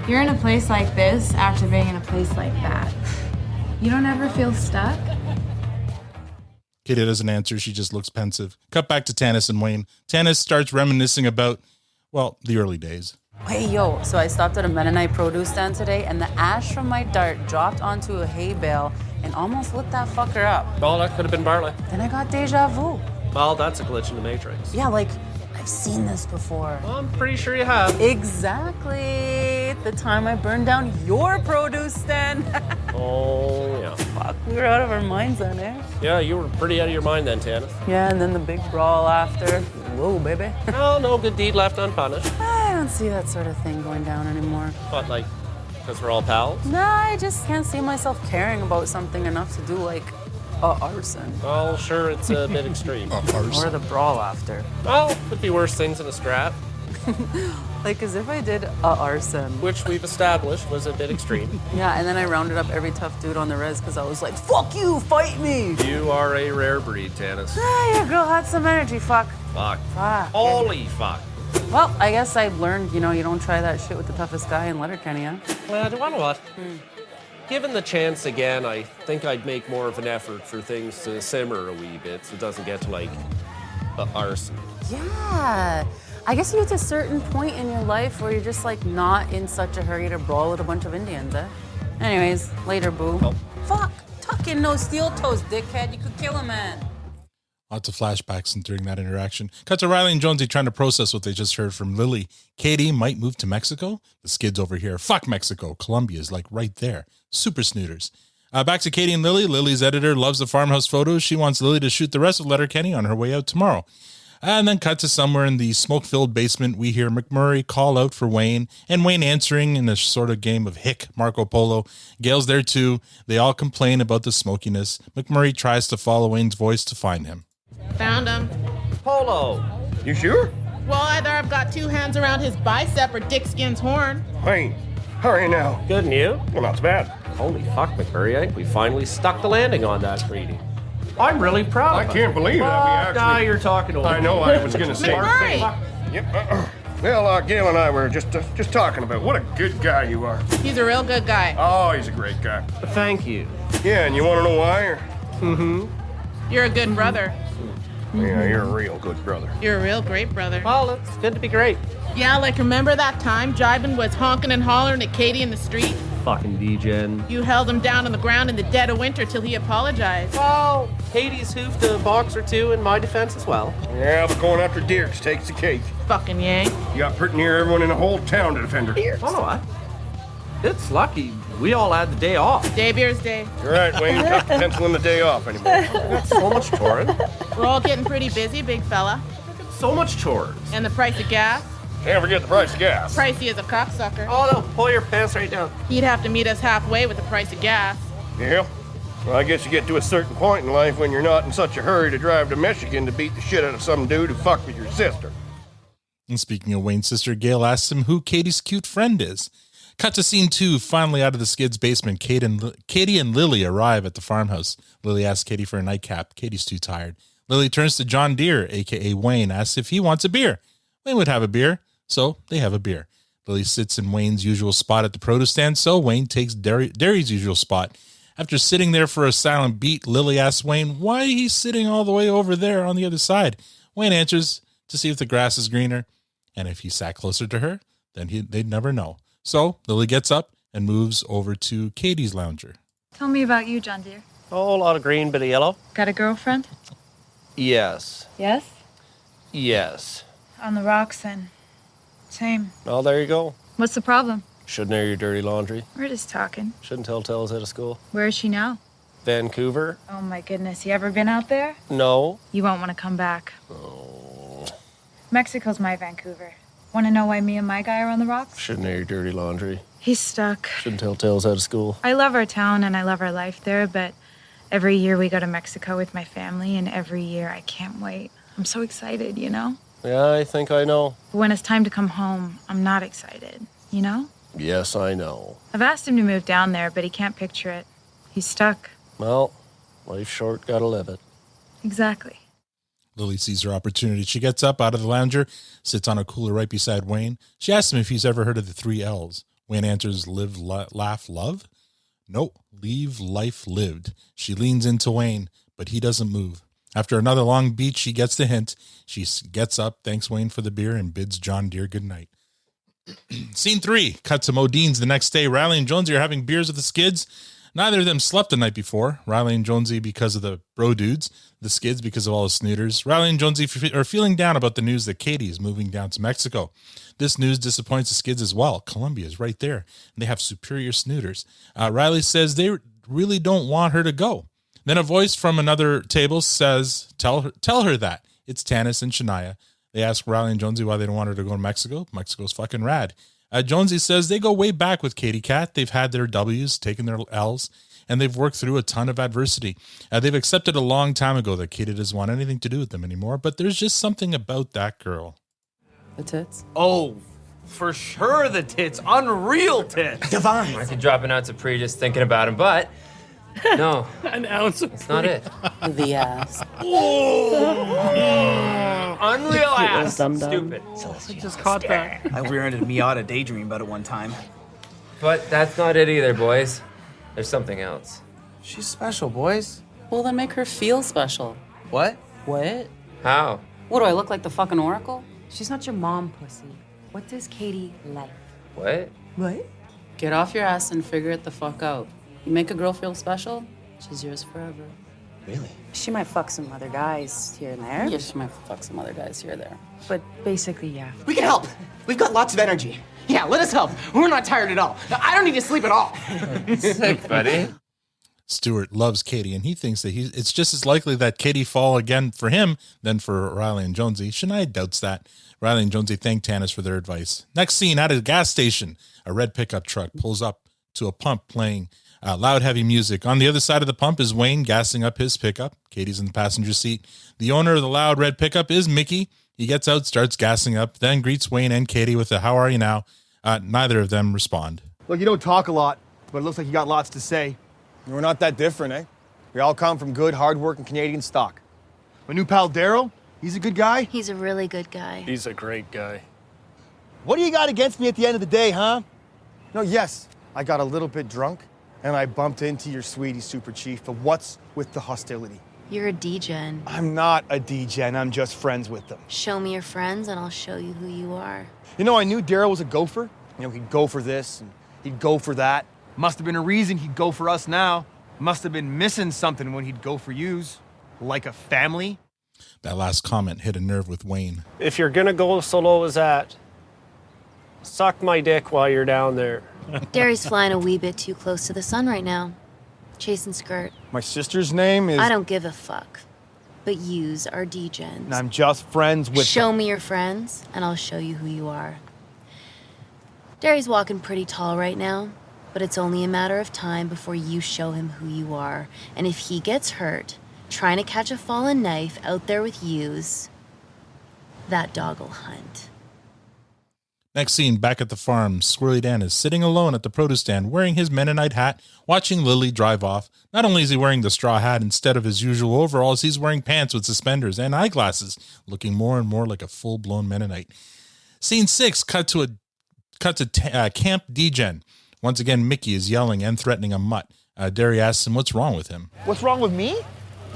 You're in a place like this after being in a place like that. You don't ever feel stuck? Katie doesn't answer. She just looks pensive. Cut back to Tanis and Wayne. Tanis starts reminiscing about, the early days. Hey, yo, so I stopped at a Mennonite produce stand today, and the ash from my dart dropped onto a hay bale and almost lit that fucker up. Well, that could have been barley. Then I got deja vu. Well, that's a glitch in the Matrix. Yeah, I've seen this before. Well, I'm pretty sure you have. Exactly. The time I burned down your produce stand. Oh, yeah. Fuck, we were out of our minds then, eh? Yeah, you were pretty out of your mind then, Tanis. Yeah, and then the big brawl after. Whoa, baby. Well, no good deed left unpunished. I don't see that sort of thing going down anymore. What, because we're all pals? Nah, I just can't see myself caring about something enough to do, arson. Well, sure, it's a bit extreme. Or the brawl after. Well, could be worse things in a scrap. As if I did arson. Which we've established was a bit extreme. Yeah, and then I rounded up every tough dude on the res because I was like, fuck you, fight me! You are a rare breed, Tanis. Your girl had some energy, fuck. Fuck. Fuck. Holy fuck. Well, I guess I've learned, you don't try that shit with the toughest guy in Letterkenny, huh? Well, do you want what? Given the chance again, I think I'd make more of an effort for things to simmer a wee bit so it doesn't get to arson. Yeah. I guess you get to a certain point in your life where you're just like not in such a hurry to brawl with a bunch of Indians, eh? Anyways, later, boo. Oh. Fuck. Tuck in those steel toes, dickhead. You could kill a man. Lots of flashbacks during that interaction. Cut to Riley and Jonesy trying to process what they just heard from Lily. Katie might move to Mexico. The skids over here. Fuck Mexico. Colombia's like right there. Super Snooters. Back to Katie and Lily. Lily's editor loves the farmhouse photos. She wants Lily to shoot the rest of Letterkenny on her way out tomorrow. And then cut to somewhere in the smoke-filled basement, we hear McMurray call out for Wayne, and Wayne answering in a sort of game of hick Marco Polo. Gail's there too. They all complain about the smokiness. McMurray tries to follow Wayne's voice to find him. Found him. Polo. You sure? Well, either I've got two hands around his bicep or Dick Skin's horn. Wayne, how are you now? Good, and you? Well, not so bad. Holy fuck, McMurray, I think we finally stuck the landing on that treaty. I'm really proud I of us. can't believe that we actually... Now you're talking over I know, I was going to say... McMurray! Yep. Well, Gail and I were just talking about what a good guy you are. He's a real good guy. Oh, he's a great guy. Thank you. Yeah, and you want to know why? Or... Mm-hmm. You're a good brother. Yeah, you're a real good brother. You're a real great brother. Well, it's good to be great. Yeah, like remember that time Jibin was honking and hollering at Katie in the street? Fucking D-Gen. You held him down on the ground in the dead of winter till he apologized. Well, Katie's hoofed a box or two in my defense as well. Yeah, but going after Dirks takes the cake. Fucking yank. You got pretty near everyone in the whole town to defend her. Oh, what? It's lucky we all had the day off. Day beers day. You're right, Wayne. Tough to pencil in the day off anymore. I got so much touring. We're all getting pretty busy, big fella. So much chores. And the price of gas? Can't forget the price of gas. Pricey as a cocksucker. Oh, no. Pull your pants right down. He'd have to meet us halfway with the price of gas. Yeah. Well, I guess you get to a certain point in life when you're not in such a hurry to drive to Michigan to beat the shit out of some dude who fucked with your sister. And speaking of Wayne's sister, Gail asks him who Katie's cute friend is. Cut to scene 2, finally out of the skids' basement. Katie and Lily arrive at the farmhouse. Lily asks Katie for a nightcap. Katie's too tired. Lily turns to John Deere, a.k.a. Wayne, asks if he wants a beer. Wayne would have a beer, so they have a beer. Lily sits in Wayne's usual spot at the produce stand, so Wayne takes Derry's usual spot. After sitting there for a silent beat, Lily asks Wayne why he's sitting all the way over there on the other side. Wayne answers to see if the grass is greener, and if he sat closer to her, then they'd never know. So Lily gets up and moves over to Katie's lounger. Tell me about you, John Deere. Oh, a lot of green, bit of yellow. Got a girlfriend? Yes. Yes? Yes. On the rocks, then. Same. Oh, there you go. What's the problem? Shouldn't air your dirty laundry. We're just talking. Shouldn't tell tales out of school. Where is she now? Vancouver. Oh my goodness, you ever been out there? No. You won't want to come back. Oh. Mexico's my Vancouver. Want to know why me and my guy are on the rocks? Shouldn't air your dirty laundry. He's stuck. Shouldn't tell tales out of school. I love our town and I love our life there, but every year we go to Mexico with my family, and every year I can't wait. I'm so excited, you know? Yeah, I think I know. But when it's time to come home, I'm not excited, you know? Yes, I know. I've asked him to move down there, but he can't picture it. He's stuck. Well, life's short, gotta live it. Exactly. Lily sees her opportunity. She gets up out of the lounger, sits on a cooler right beside Wayne. She asks him if he's ever heard of the 3 L's. Wayne answers, live, laugh, love? Nope, leave, life, lived. She leans into Wayne, but he doesn't move. After another long beat, she gets the hint. She gets up, thanks Wayne for the beer, and bids John Deere good night. Scene 3, cut to Modine's the next day. Riley and Jonesy are having beers with the skids. Neither of them slept the night before. Riley and Jonesy because of the bro dudes, the skids because of all the snooters. Riley and Jonesy are feeling down about the news that Katie is moving down to Mexico. This news disappoints the skids as well. Colombia is right there, and they have superior snooters. Riley says they really don't want her to go. Then a voice from another table says, tell her that. It's Tanis and Shania. They ask Riley and Jonesy why they don't want her to go to Mexico. Mexico's fucking rad. Jonesy says they go way back with Katie Cat. They've had their W's, taken their L's, and they've worked through a ton of adversity. They've accepted a long time ago that Katie doesn't want anything to do with them anymore, but there's just something about that girl. The tits? Oh, for sure the tits. Unreal tits. Divine. I could drop an ounce of pre just thinking about him, but no. An ounce of That's not it. The ass. Unreal ass. Stupid. I just caught that. I rented a Miata daydream about it one time. But that's not it either, boys. There's something else. She's special, boys. Well, then make her feel special. What? What? How? What, do I look like the fucking Oracle? She's not your mom, pussy. What does Katie like? What? What? Get off your ass and figure it the fuck out. You make a girl feel special, she's yours forever. Really? She might fuck some other guys here and there. Yeah, she might fuck some other guys here or there. But basically, yeah. We can help. We've got lots of energy. Yeah, let us help. We're not tired at all. I don't need to sleep at all. Sick, buddy. Stuart loves Katie, and he thinks that it's just as likely that Katie fall again for him than for Riley and Jonesy. Shania doubts that. Riley and Jonesy thank Tanis for their advice. Next scene, at a gas station, a red pickup truck pulls up to a pump playing loud, heavy music. On the other side of the pump is Wayne gassing up his pickup. Katie's in the passenger seat. The owner of the loud red pickup is Mickey. He gets out, starts gassing up, then greets Wayne and Katie with a "How are you now?" Neither of them respond. Look, you don't talk a lot, but it looks like you got lots to say. We're not that different, eh? We all come from good, hard-working Canadian stock. My new pal Daryl, he's a good guy. He's a really good guy. He's a great guy. What do you got against me at the end of the day, huh? No, yes, I got a little bit drunk, and I bumped into your sweetie super chief, but what's with the hostility? You're a D-gen. I'm not a D-gen, I'm just friends with them. Show me your friends and I'll show you who you are. You know, I knew Daryl was a gopher. You know, he'd go for this, and he'd go for that. Must have been a reason he'd go for us now. Must have been missing something when he'd go for yous. Like a family. That last comment hit a nerve with Wayne. If you're gonna go so low as that, suck my dick while you're down there. Derry's flying a wee bit too close to the sun right now. Chasing skirt. My sister's name is... I don't give a fuck. But yous are D-gens. And I'm just friends with Show them. me your friends, and I'll show you who you are. Derry's walking pretty tall right now, but it's only a matter of time before you show him who you are. And if he gets hurt, trying to catch a fallen knife out there with yous, that dog'll hunt. Next scene, back at the farm, Squirrely Dan is sitting alone at the produce stand wearing his Mennonite hat, watching Lily drive off. Not only is he wearing the straw hat instead of his usual overalls, he's wearing pants with suspenders and eyeglasses, looking more and more like a full-blown Mennonite. Scene 6, cut to Camp D-Gen. Once again, Mickey is yelling and threatening a mutt. Derry asks him what's wrong with him. What's wrong with me?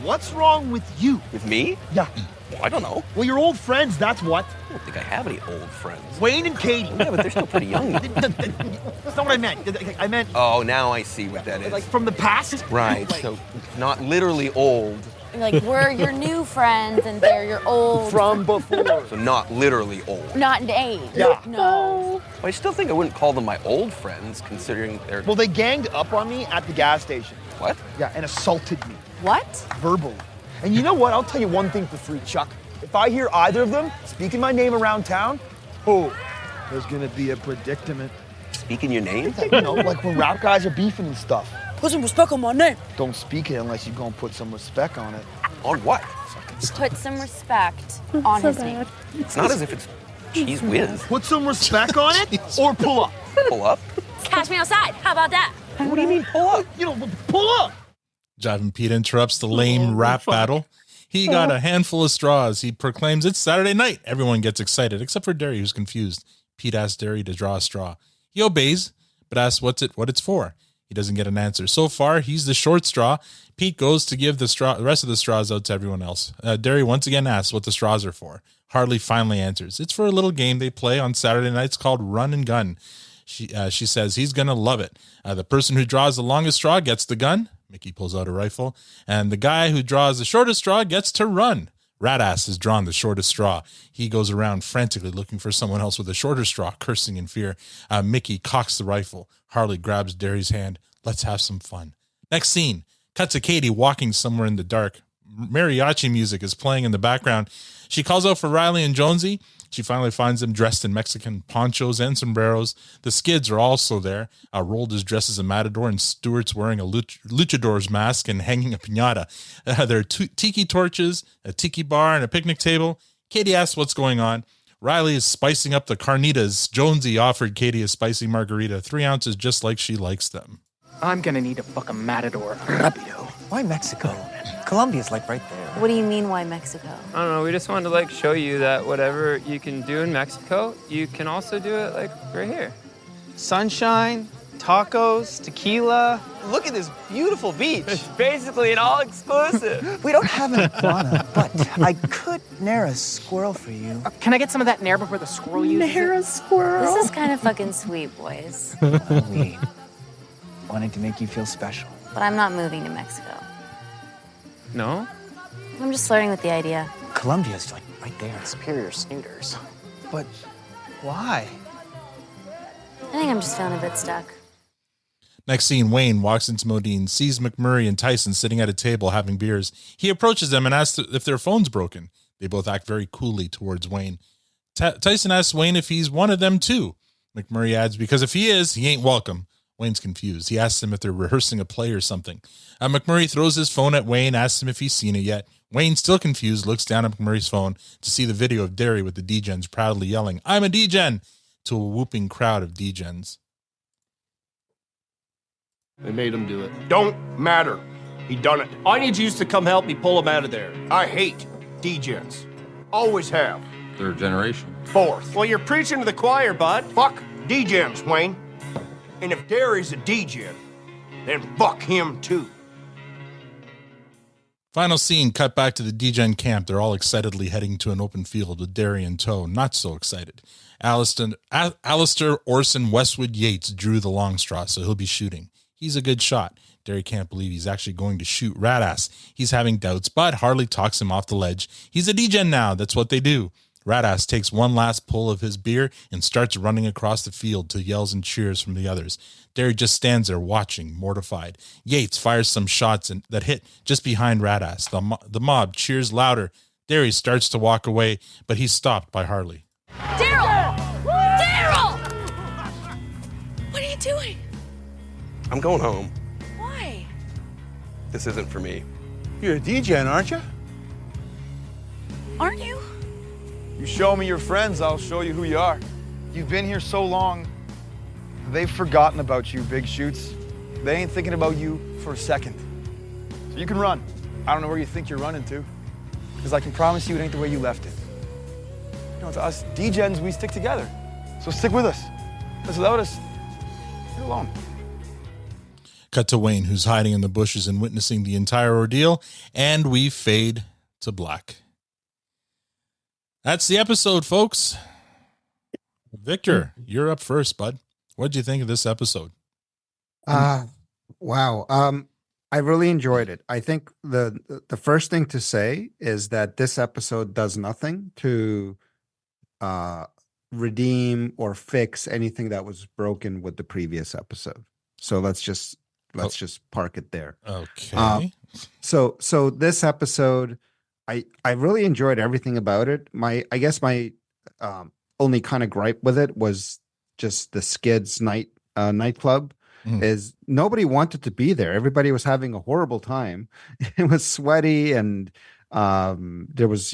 What's wrong with you? With me? Yeah. Well, I don't know. Well, you're old friends, that's what. I don't think I have any old friends. Wayne and Katie. Yeah, but they're still pretty young. That's not what I meant. I meant... Oh, now I see what that is. Like from the past? Right, so not literally old. Like, we're your new friends and they're your old. From before. So not literally old. Not in age. Yeah. No. I still think I wouldn't call them my old friends, considering they're... Well, they ganged up on me at the gas station. What? Yeah, and assaulted me. What? Verbally. And you know what? I'll tell you one thing for free, Chuck. If I hear either of them speaking my name around town, there's gonna be a predicament. Speaking your name? You know, like when rap guys are beefing and stuff. Put some respect on my name. Don't speak it unless you're gonna put some respect on it. On what? Put some respect on his name. It's not as if it's cheese whiz. Put some respect on it or pull up. Pull up? Catch me outside. How about that? What do you mean pull up? You know, pull up. Jiving Pete interrupts the lame rap battle. He got a handful of straws. He proclaims it's Saturday night. Everyone gets excited, except for Derry, who's confused. Pete asks Derry to draw a straw. He obeys, but asks what it's for. He doesn't get an answer. So far, he's the short straw. Pete goes to give the rest of the straws out to everyone else. Derry once again asks what the straws are for. Harley finally answers. It's for a little game they play on Saturday nights called Run and Gun. She says he's going to love it. The person who draws the longest straw gets the gun. Mickey pulls out a rifle. And the guy who draws the shortest straw gets to run. Radass has drawn the shortest straw. He goes around frantically looking for someone else with a shorter straw, cursing in fear. Mickey cocks the rifle. Harley grabs Derry's hand. Let's have some fun. Next scene. Cut to Katie walking somewhere in the dark. Mariachi music is playing in the background. She calls out for Riley and Jonesy. She finally finds them dressed in Mexican ponchos and sombreros. The Skids are also there. Rold is dressed as a matador, and Stuart's wearing a luchador's mask and hanging a piñata. There are tiki torches, a tiki bar, and a picnic table. Katie asks what's going on. Riley is spicing up the carnitas. Jonesy offered Katie a spicy margarita, 3 ounces just like she likes them. I'm gonna need a fucking matador. Rapido. Why Mexico? Colombia's like right there. What do you mean, why Mexico? I don't know, we just wanted to show you that whatever you can do in Mexico, you can also do it right here. Sunshine, tacos, tequila. Look at this beautiful beach. It's basically an all-exclusive. We don't have an iguana, but I could nair a squirrel for you. Can I get some of that nair before the squirrel uses Nair a squirrel? This is kind of fucking sweet, boys. We wanted to make you feel special. But I'm not moving to Mexico. No? I'm just flirting with the idea. Colombia's like right there. Superior Snooters. But why? I think I'm just feeling a bit stuck. Next scene, Wayne walks into Modine, sees McMurray and Tyson sitting at a table having beers. He approaches them and asks if their phone's broken. They both act very coolly towards Wayne. Tyson asks Wayne if he's one of them too. McMurray adds, because if he is, he ain't welcome. Wayne's confused. He asks him if they're rehearsing a play or something. McMurray throws his phone at Wayne, asks him if he's seen it yet. Wayne, still confused, looks down at McMurray's phone to see the video of Derry with the D-Gens proudly yelling, "I'm a D-Gen!" to a whooping crowd of D-Gens. They made him do it. Don't matter. He done it. I need you to come help me pull him out of there. I hate D-Gens. Always have. Third generation. Fourth. Well, you're preaching to the choir, bud. Fuck D-Gens, Wayne. And if Derry's a D-Gen, then fuck him too. Final scene, cut back to the D-Gen camp. They're all excitedly heading to an open field with Derry in tow. Not so excited. Alistair Orson Westwood Yates drew the long straw, so he'll be shooting. He's a good shot. Derry can't believe he's actually going to shoot Radass. He's having doubts, but Harley talks him off the ledge. He's a D-Gen now. That's what they do. Radass takes one last pull of his beer and starts running across the field to yells and cheers from the others. Derry just stands there watching, mortified. Yates fires some shots that hit just behind Radass. The mob cheers louder. Derry starts to walk away, but he's stopped by Harley. Daryl! Daryl! What are you doing? I'm going home. Why? This isn't for me. You're a D-Gen, aren't you? Aren't you? You show me your friends, I'll show you who you are. You've been here so long, they've forgotten about you, Big Shoots. They ain't thinking about you for a second. So you can run. I don't know where you think you're running to, because I can promise you it ain't the way you left it. You know, to us D-Gens, we stick together. So stick with us. Because without us, you're alone. Cut to Wayne, who's hiding in the bushes and witnessing the entire ordeal, and we fade to black. That's the episode, folks. Victor, you're up first, bud. What did you think of this episode? Wow. I really enjoyed it. I think the first thing to say is that this episode does nothing to redeem or fix anything that was broken with the previous episode. So let's just park it there. Okay. So this episode, I really enjoyed everything about it. I guess my only kind of gripe with it was just the Skids nightclub. Is nobody wanted to be there. Everybody was having a horrible time. It was sweaty and there was,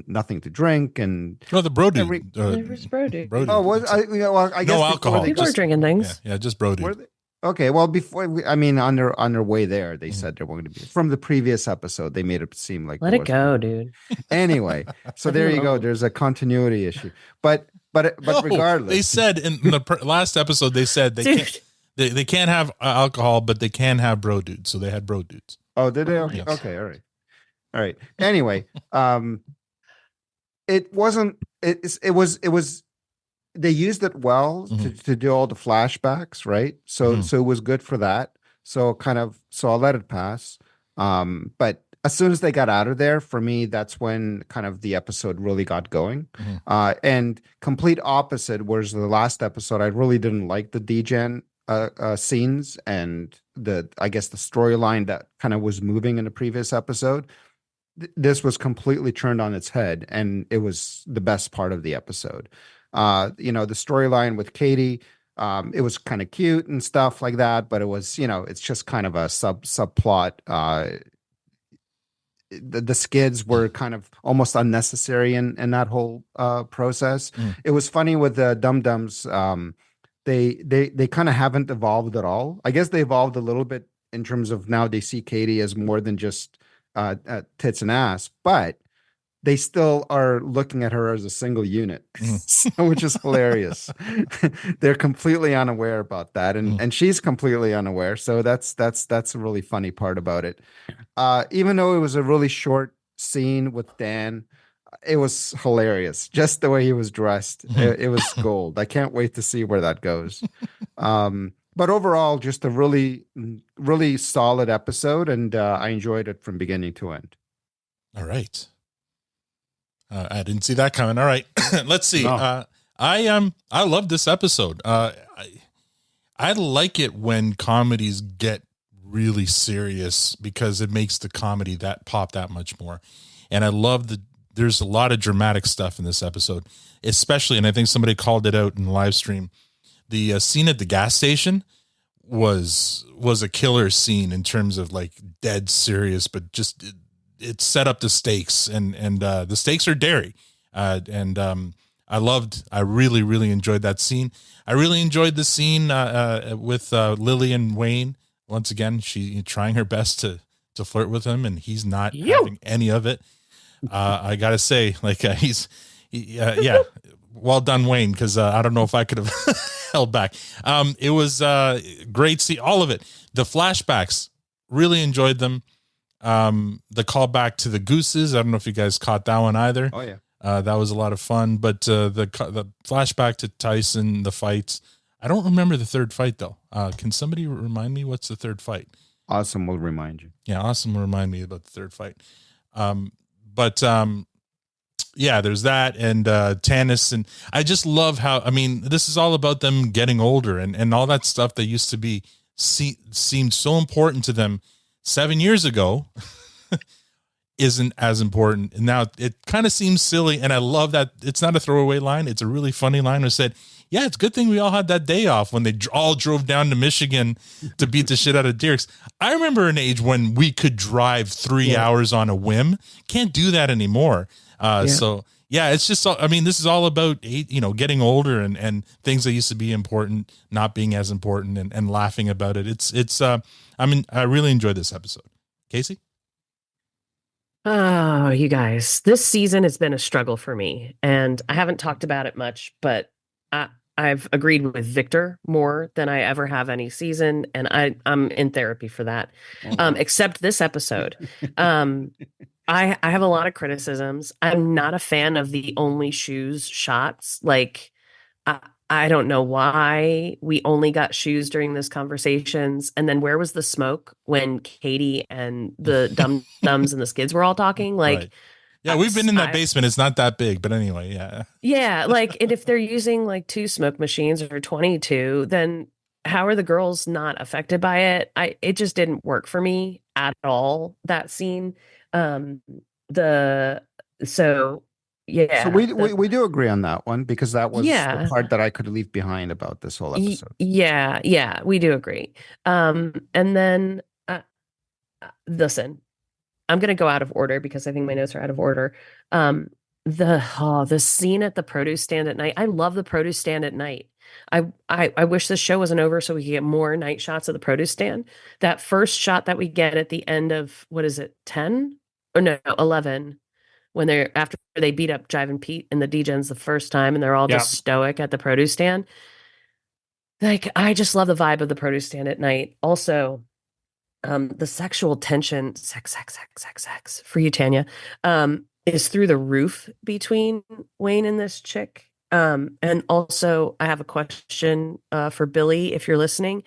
nothing to drink and the bro dude. There's bro dude. Oh, I guess no alcohol. People are drinking things. Yeah, just bro dude. Okay, well, on their way there, they said they were going to be from the previous episode. They made it seem like Let it go, dude. Anyway, so there you go. There's a continuity issue, but regardless, they said in the last episode they said they can't have alcohol, but they can have bro dudes. So they had bro dudes. Oh, did they? Okay, yes. Okay, all right. Anyway, it wasn't. It was. They used it well to do all the flashbacks, right? So it was good for that. So I'll let it pass. But as soon as they got out of there, for me, that's when kind of the episode really got going. And complete opposite, whereas the last episode, I really didn't like the D-Gen scenes and the storyline that kind of was moving in the previous episode. This was completely turned on its head, and it was the best part of the episode. The storyline with Katie, it was kind of cute and stuff like that, but it was, it's just kind of a subplot. The Skids were kind of almost unnecessary in that whole process. It was funny with the Dum Dums. They kind of haven't evolved at all. I guess they evolved a little bit in terms of now they see Katie as more than just tits and ass, but they still are looking at her as a single unit, which is hilarious. They're completely unaware about that, and she's completely unaware. So that's a really funny part about it. Even though it was a really short scene with Dan, it was hilarious. Just the way he was dressed, it was gold. I can't wait to see where that goes. But overall, just a really, really solid episode, and I enjoyed it from beginning to end. All right. I didn't see that coming. All right, let's see. No. I love this episode. I like it when comedies get really serious because it makes the comedy that pop that much more. And I love there's a lot of dramatic stuff in this episode, especially, and I think somebody called it out in the live stream. The scene at the gas station was a killer scene in terms of like dead serious, but just it set up the stakes, and the stakes are dairy. I really, really enjoyed that scene. I really enjoyed the scene with Lily and Wayne. Once again, she trying her best to flirt with him, and he's not having any of it. I gotta say, like yeah, well done, Wayne, because I don't know if I could have held back. It was great. See all of it. The flashbacks, really enjoyed them. The callback to the gooses. I don't know if you guys caught that one either. Oh yeah, that was a lot of fun. But the flashback to Tyson, the fights. I don't remember the third fight though. Can somebody remind me what's the third fight? Awesome will remind you. Yeah, Awesome will remind me about the third fight. Yeah, there's that, and Tanis, and I just love how, I mean, this is all about them getting older, and all that stuff that used to be seemed so important to them 7 years ago isn't as important. And now it kind of seems silly, and I love that it's not a throwaway line. It's a really funny line. It said, yeah, it's a good thing we all had that day off when they all drove down to Michigan to beat the shit out of Dirks. I remember an age when we could drive 3 hours on a whim. Can't do that anymore. So yeah, it's just, I mean, this is all about, getting older and things that used to be important, not being as important, and laughing about it. I really enjoyed this episode. Casey? Oh, you guys, this season has been a struggle for me, and I haven't talked about it much, but I've agreed with Victor more than I ever have any season, and I'm in therapy for that. Except this episode. I have a lot of criticisms. I'm not a fan of the only shoes shots. Like, I don't know why we only got shoes during those conversations. And then where was the smoke when Katie and the dum-dums and the skids were all talking? Like, right. Yeah, we've been in that basement. It's not that big, but anyway, yeah. Yeah, like, and if they're using like 2 smoke machines or 22, then how are the girls not affected by it? It just didn't work for me at all, that scene. So we do agree on that one, because that was the part that I could leave behind about this whole episode. Yeah, we do agree. And then listen, I'm going to go out of order because I think my notes are out of order. The scene at the produce stand at night. I love the produce stand at night. I wish this show wasn't over so we could get more night shots of the produce stand. That first shot that we get at the end of, what is it, 10? Or no, 11, when after they beat up Jive and Pete and the D-Gens the first time, and they're all just stoic at the produce stand. Like, I just love the vibe of the produce stand at night. Also, the sexual tension, sex for you, Tanya, is through the roof between Wayne and this chick. And also, I have a question for Billy, if you're listening.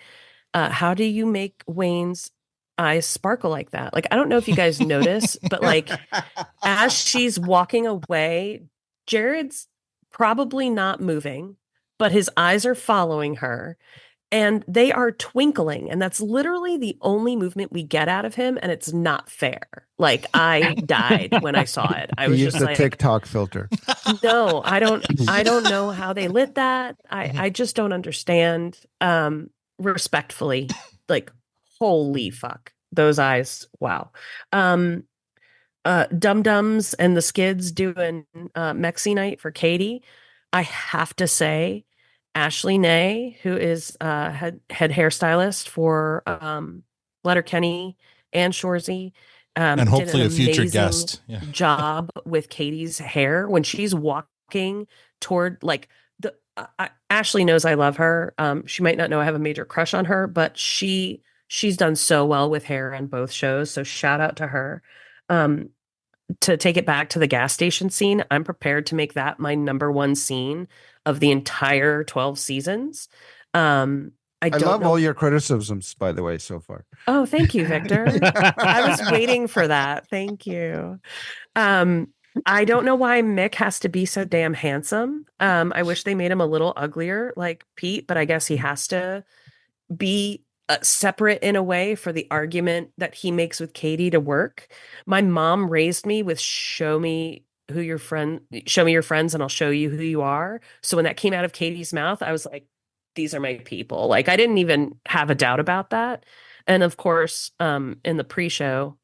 How do you make Wayne's eyes sparkle like that? Like, I don't know if you guys notice, but like, as she's walking away, Jared's probably not moving, but his eyes are following her. And they are twinkling, and that's literally the only movement we get out of him, and it's not fair. Like, I died when I saw it. I was just the like, TikTok filter. No, I don't know how they lit that. I just don't understand. Respectfully, like, holy fuck, those eyes. Wow. Dum-Dums and the Skids doing Mexi night for Katie. I have to say, Ashley Nay, who is head hairstylist for Letterkenny and Shorzy, And did hopefully an a future amazing guest. Yeah. job with Katie's hair when she's walking toward like Ashley knows I love her. She might not know I have a major crush on her, but she's done so well with hair on both shows. So shout out to her. To take it back to the gas station scene, I'm prepared to make that my number one scene of the entire 12 seasons. I don't love know. all your criticisms, by the way, so far. Oh, thank you, Victor. I was waiting for that. Thank you. I don't know why Mick has to be so damn handsome. I wish they made him a little uglier like Pete, but I guess he has to be separate in a way for the argument that he makes with Katie to work. My mom raised me with show me your friends and I'll show you who you are. So when that came out of Katie's mouth, I was like, these are my people. Like I didn't even have a doubt about that. And of course, in the pre-show,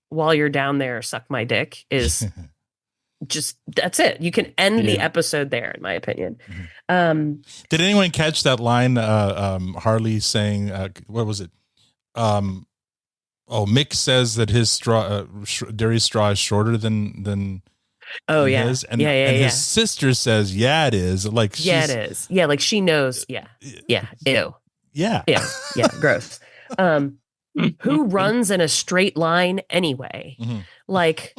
while you're down there, suck my dick is just, that's it. You can end the episode there, in my opinion. Did anyone catch that line? Harley saying, what was it? Mick says that his straw, Derry's straw is shorter than his. And his sister says, yeah, it is. Like, it is. Yeah. Like she knows. Yeah. Yeah. Ew. Yeah. Yeah. Yeah. Gross. Who runs in a straight line anyway? Like,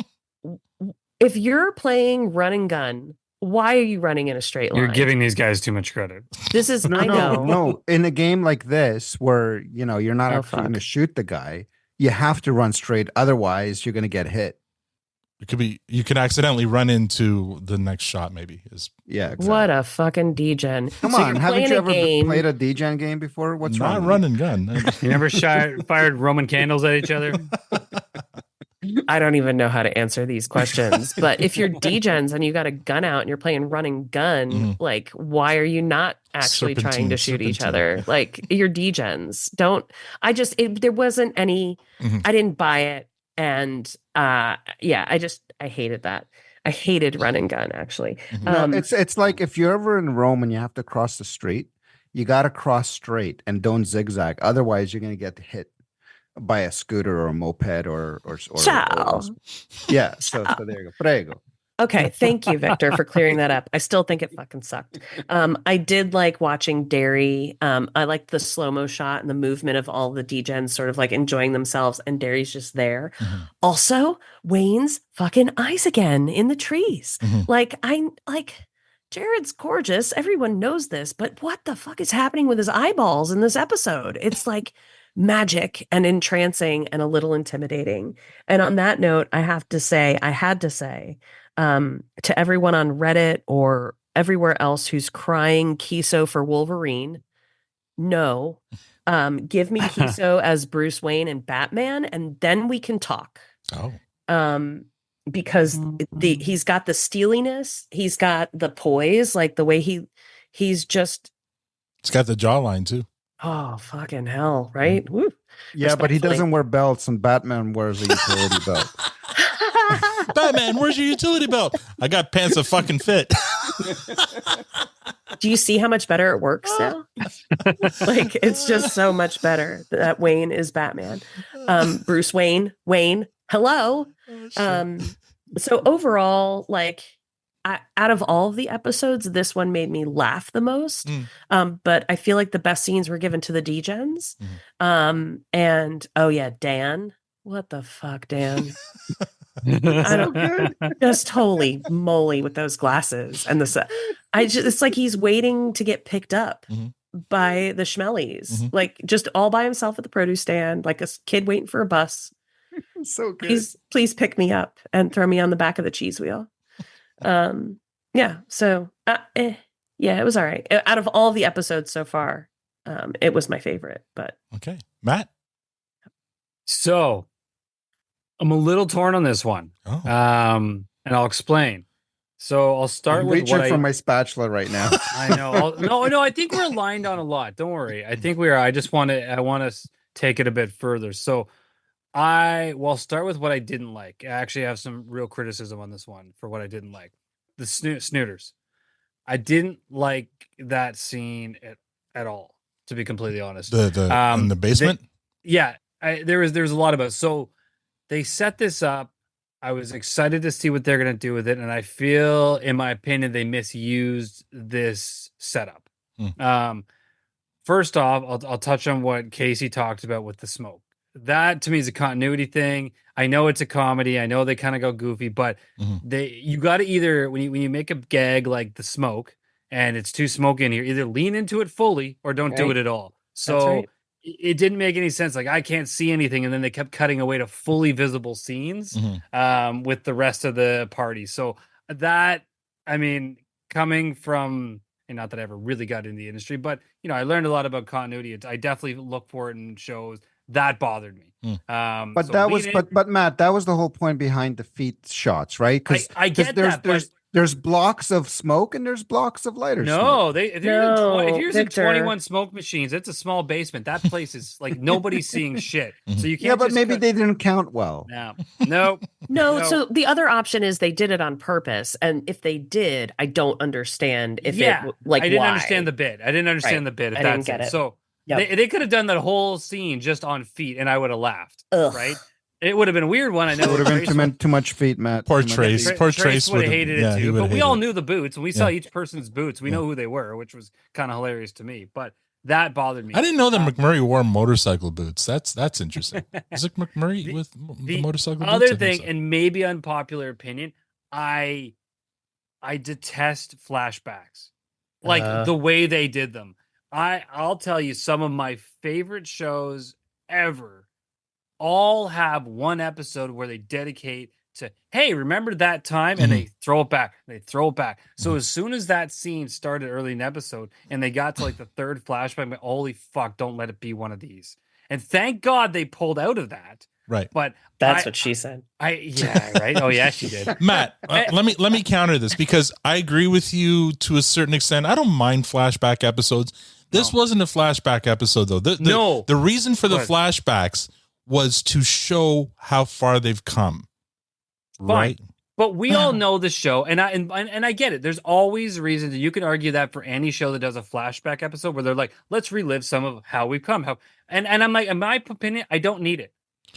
if you're playing run and gun, why are you running in a straight line? You're giving these guys too much credit. This is I know. No. In a game like this, where you're not actually going to shoot the guy, you have to run straight. Otherwise, you're going to get hit. It could be you can accidentally run into the next shot. Maybe exactly. What a fucking degen! Come on, haven't you ever played a degen game before? What's not wrong? Run and gun. You never fired Roman candles at each other? I don't even know how to answer these questions. But if you're degens and you got a gun out and you're playing run and gun, like, why are you not actually trying to shoot each other? Like, you're degens. There wasn't any, I didn't buy it. And I hated that. I hated run and gun, actually. No, it's like if you're ever in Rome and you have to cross the street, you got to cross straight and don't zigzag. Otherwise, you're going to get hit by a scooter or a moped or Ciao. Yeah. So there you go. Prego. Okay, thank you, Victor, for clearing that up. I still think it fucking sucked. I did like watching Derry. I liked the slow-mo shot and the movement of all the degens sort of like enjoying themselves, and Derry's just there. Also, Wayne's fucking eyes again in the trees. Jared's gorgeous. Everyone knows this, but what the fuck is happening with his eyeballs in this episode? It's like magic and entrancing and a little intimidating. And on that note, I had to say, to everyone on Reddit or everywhere else who's crying Kiso for Wolverine, no, give me Kiso as Bruce Wayne and Batman, and then we can talk. Because he's got the steeliness, he's got the poise, like the way he's just. It's got the jawline too. Oh, fucking hell, right? Woo. Yeah, but he doesn't wear belts, and Batman wears a utility belt. Batman, where's your utility belt? I got pants that fucking fit. Do you see how much better it works now? Like, it's just so much better that Wayne is Batman. Bruce Wayne, hello. So overall, like, out of all of the episodes, this one made me laugh the most. But I feel like the best scenes were given to the degens. And oh yeah, Dan. What the fuck, Dan? I don't just holy moly with those glasses and it's like he's waiting to get picked up by the Schmellies, like just all by himself at the produce stand, like a kid waiting for a bus. So good. Please pick me up and throw me on the back of the cheese wheel. Yeah. So, it was all right. Out of all the episodes so far, it was my favorite. But okay, Matt. So, I'm a little torn on this one. And I'll explain. So I'll start with reaching for my spatula right now. I know. No. I think we're aligned on a lot. Don't worry. I think we are. I want to take it a bit further. So I'll start with what I didn't like. I actually have some real criticism on this one for what I didn't like. The Snooters. I didn't like that scene at all, to be completely honest. In the basement? There was a lot about it. So they set this up. I was excited to see what they're going to do with it, and I feel, in my opinion, they misused this setup. First off, I'll touch on what Casey talked about with the smoke. That to me is a continuity thing. I know it's a comedy. I know they kind of go goofy, but you got to either when you make a gag like the smoke and it's too smoky in here, either lean into it fully or don't do it at all. So it didn't make any sense. Like I can't see anything, and then they kept cutting away to fully visible scenes with the rest of the party. So that, I mean, coming from, and not that I ever really got in the industry, but I learned a lot about continuity. I definitely look for it in shows. That bothered me. But so that was, lean in- but Matt, that was the whole point behind the feet shots, right? Because I get that, but there's blocks of smoke and there's blocks of lighter smoke. no, if you're using 21 smoke machines, it's a small basement. That place is like nobody's seeing shit. So you can't. Yeah, but just maybe cut- they didn't count well. No. No, so the other option is they did it on purpose, and if they did, I don't understand if I didn't why. understand the bit. I didn't understand the bit. If I that's didn't get it. So Yep. they could have done that whole scene just on feet, and I would have laughed. Ugh. Right? It would have been a weird one. I know It would have been too much feet, Matt. Poor Too much Trace. feet. Poor Trace Trace would have would've- hated yeah, it he too, would've but we hated all it. knew the boots, and we saw each person's boots. We know who they were, which was kind of hilarious to me. But that bothered me. I didn't know that McMurray wore motorcycle boots. That's interesting. Is it McMurray with the motorcycle boots? Other I think thing, so. and maybe unpopular opinion, I detest flashbacks, like the way they did them. I'll tell you, some of my favorite shows ever all have one episode where they dedicate to, hey, remember that time? And they throw it back. They throw it back. So as soon as that scene started early in the episode and they got to like the third flashback, I'm like, holy fuck, don't let it be one of these. And thank God they pulled out of that. Right. But That's what she said. Yeah, right. Oh yeah, she did. Matt, let me counter this because I agree with you to a certain extent. I don't mind flashback episodes. This wasn't a flashback episode though. The reason for the flashbacks was to show how far they've come. Right. But we all know the show, and I get it. There's always reasons. You can argue that for any show that does a flashback episode where they're like, let's relive some of how we've come. And I'm like, in my opinion, I don't need it.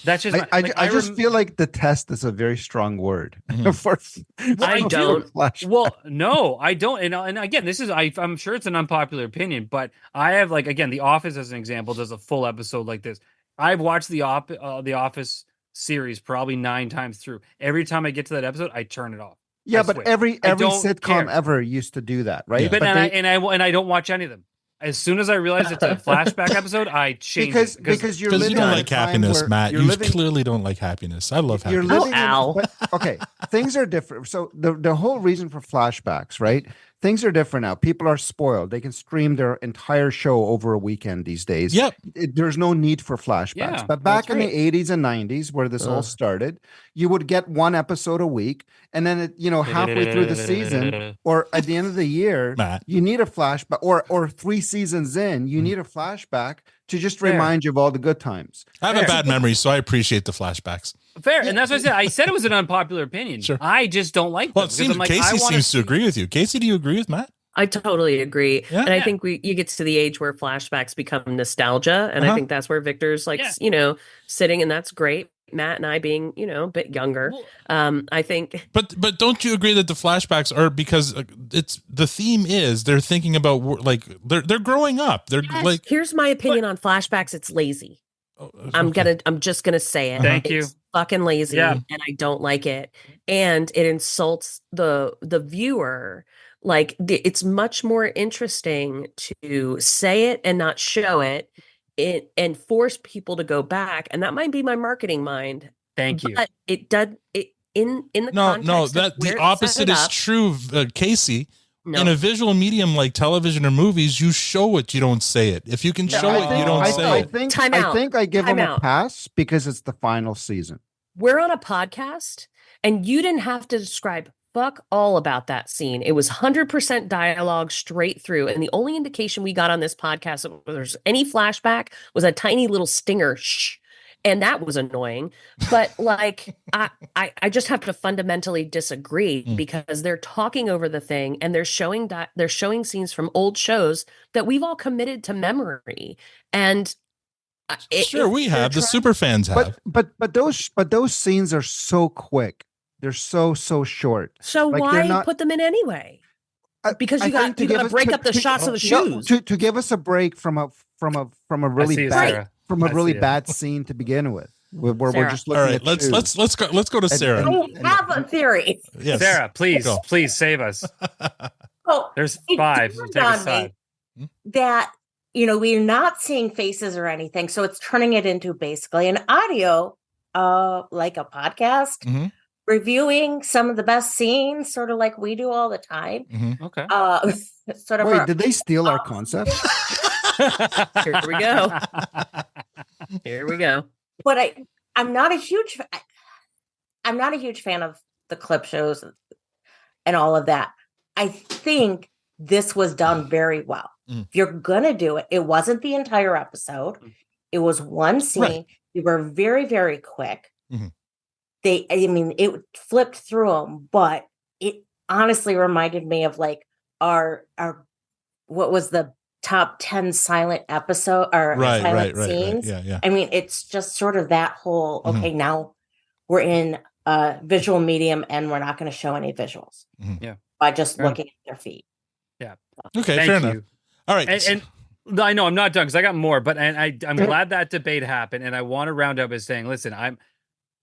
That's just I just feel like the test is a very strong word. I don't. Well, no, I don't. And again, this is I'm sure it's an unpopular opinion, but I have like again, The Office as an example does a full episode like this. I've watched the Office series probably 9 times through. Every time I get to that episode, I turn it off. Yeah, but every sitcom ever used to do that, right? Yeah. But I don't watch any of them. As soon as I realize it's a flashback episode, I change it. Because you're living you don't in a like time happiness, where Matt. you're You living- clearly don't like happiness. I love You're happiness. living okay, things are different. So the whole reason for flashbacks, right? Things are different now. People are spoiled. They can stream their entire show over a weekend these days. Yep. There's no need for flashbacks. Yeah, but back in that's the 80s and 90s, where this all started, you would get one episode a week, and then halfway through the season or at the end of the year, you need a flashback, or 3 seasons in, you need a flashback to just remind you of all the good times. I have a bad memory, so I appreciate the flashbacks. Fair, and that's what I said. I said it was an unpopular opinion. Sure. I just don't like. Well, them it seems because I'm like, Casey I wanna seems to agree with you. Casey, do you agree with Matt? I totally agree. Yeah? And I think you get to the age where flashbacks become nostalgia. And I think that's where Victor's like, sitting, and that's great. Matt and I being, a bit younger. I think. But don't you agree that the flashbacks are because it's the theme is they're thinking about like they're growing up. They're like here's my opinion on flashbacks. It's lazy. I'm just gonna say it. Thank you. It's fucking lazy, and I don't like it. And it insults the viewer. Like it's much more interesting to say it and not show it, and force people to go back. And that might be my marketing mind. Thank you. But it does it in the context that of where the it's opposite set is up. true, Casey. No. In a visual medium like television or movies, you show it, you don't say it. If you can show it, you don't say it. I think I give Time them a out. pass because it's the final season. We're on a podcast, and you didn't have to describe fuck all about that scene. It was 100% dialogue straight through. And the only indication we got on this podcast that there's any flashback was a tiny little stinger shh. And that was annoying. But like I just have to fundamentally disagree because they're talking over the thing, and they're showing scenes from old shows that we've all committed to memory. And Sure, we have. The super fans have. But those scenes are so quick. They're so short. So Like, why they're not- put them in anyway? Because I you think got to us- break up the shots of the shoes. to give us a break from a really see you, bad Sarah. from a I really see it. bad scene to begin with. Where we're Sarah. just All looking right, at shoes. let's go to Sarah. I have a theory. Yes. Sarah, please, Go. please save us. Well, There's it 5. dawned Take a on me side. that we're not seeing faces or anything, so it's turning it into basically an audio, like a podcast, Mm-hmm. reviewing some of the best scenes, sort of like we do all the time. Mm-hmm. Okay. Sort of. Wait, did they steal our concept? Here we go. Here we go. But I'm not a huge fan of the clip shows and all of that. I think this was done very well. If you're gonna do it, it wasn't the entire episode. It was one scene. Right. They were very, very quick. Mhm. It flipped through them, but it honestly reminded me of like our what was the top 10 silent episode or silent scenes. Yeah. I mean, it's just sort of that whole, okay, now we're in a visual medium and we're not going to show any visuals Yeah. by just Fair looking at their feet. Yeah. Okay, Thank fair you. enough. All right. And I know I'm not done because I got more, but I'm glad that debate happened, and I want to round up as saying, listen,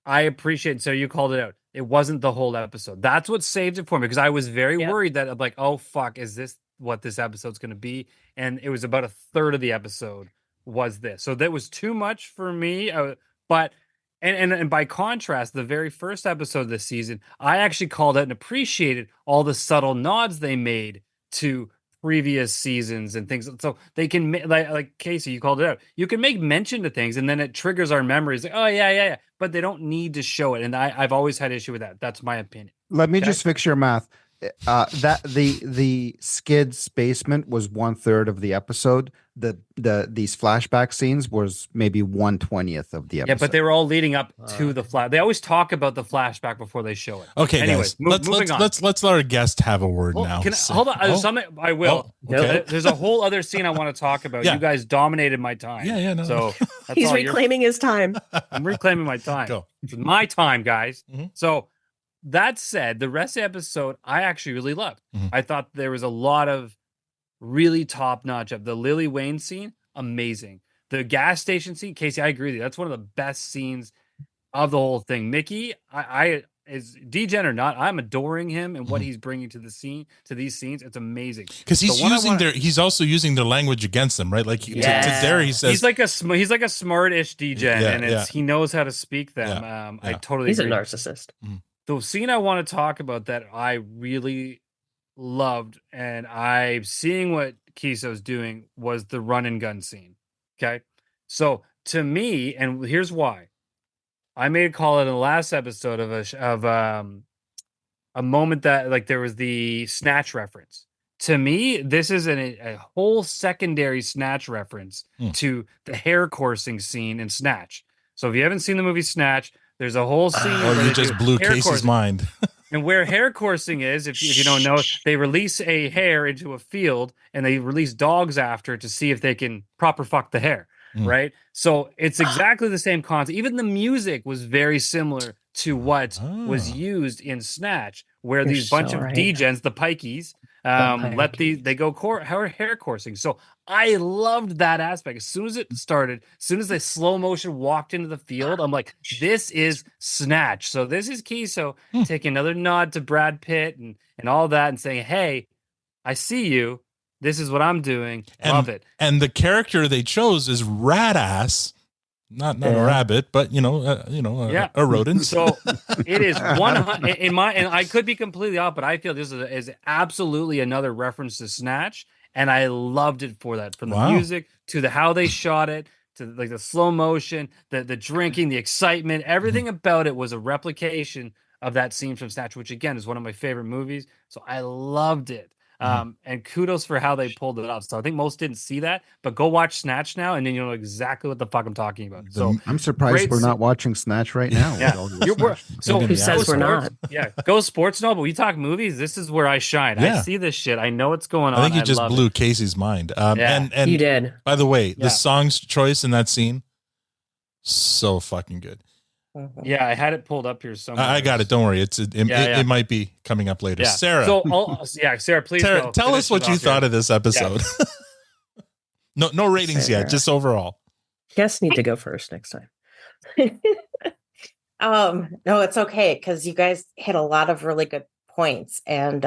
I appreciate. So you called it out. It wasn't the whole episode. That's what saved it for me because I was very worried that I'm like, oh fuck, is this what this episode's going to be? And it was about a third of the episode was this, so that was too much for me. But and by contrast, the very first episode of this season, I actually called out and appreciated all the subtle nods they made to previous seasons and things, so they can like Casey, you called it out. You can make mention to things, and then it triggers our memories. Like, oh yeah. But they don't need to show it, and I've always had issue with that. That's my opinion. Let me Okay? just fix your math. That the Skids basement was 1/3 of the episode. These flashback scenes was maybe 1/20th of the episode. Yeah, but they were all leading up to the flash. They always talk about the flashback before they show it. Okay, Anyways, guys. moving on. Let's let our guest have a word now. Hold on. Something I will. okay. There's a whole other scene I want to talk about. Yeah. You guys dominated my time. Yeah, no. So that's He's all reclaiming his time. I'm reclaiming my time. Go. It's my time, guys. Mm-hmm. So that said, the rest of the episode I actually really loved. Mm-hmm. I thought there was a lot of really top notch of the Lily Wayne scene. Amazing. The gas station scene, Casey, I agree with you. That's one of the best scenes of the whole thing. Mickey, I is degen or not, I'm adoring him and what he's bringing to the scene, to these scenes. It's amazing Because he's The one I using wanna- he's also using their language against them, right? Like to Derry, he says he's like a smart-ish degen, Yeah, and he knows how to speak them. I totally He's a agree. narcissist. The scene I want to talk about that I really loved, and I'm seeing what Kiso's doing, was the run and gun scene. Okay. So to me, and here's why. I made a call in the last episode of a moment that like there was the Snatch reference. To me, this is a whole secondary Snatch reference to the hair coursing scene in Snatch. So if you haven't seen the movie Snatch, there's a whole scene. Oh, where you they just do blew hair Casey's coursing. mind. And where hair coursing is, if you don't know, they release a hare into a field and they release dogs after it to see if they can proper fuck the hare, right? So it's exactly the same concept. Even the music was very similar to what was used in Snatch, where You're these bunch so of right. degens, the pikeys, they go hair coursing. So I loved that aspect. As soon as it started, as soon as the slow motion walked into the field, I'm like, this is Snatch. So this is Kiso taking another nod to Brad Pitt and all that and saying, hey, I see you. This is what I'm doing. Love it. And the character they chose is Radass. Not a rabbit, but a rodent. So it is 100 in my, and I could be completely off, but I feel this is absolutely another reference to Snatch, and I loved it for that, from the music to the how they shot it to like the slow motion, the drinking, the excitement, everything about it was a replication of that scene from Snatch, which again is one of my favorite movies. So I loved it. And kudos for how they pulled it off. So I think most didn't see that, but go watch Snatch now, and then you'll know exactly what the fuck I'm talking about. So I'm surprised great we're scene. not watching Snatch right now. with Yeah. all your Snatch. So Who says we're not? Yeah, go sports know, but we talk movies. This is where I shine. Yeah. I see this shit. I know what's going on. I think you just love blew it. Casey's mind. Yeah. And You did. By the way, Yeah. the song's choice in that scene, So fucking good. Yeah, I had it pulled up here somewhere. I got it. Don't worry. It might be coming up later. Yeah. Sarah. So, Sarah, please go. Tell us what you thought of this episode. Yeah. No ratings Sarah. yet, just overall. Guests need to go first next time. No, it's okay because you guys hit a lot of really good points, and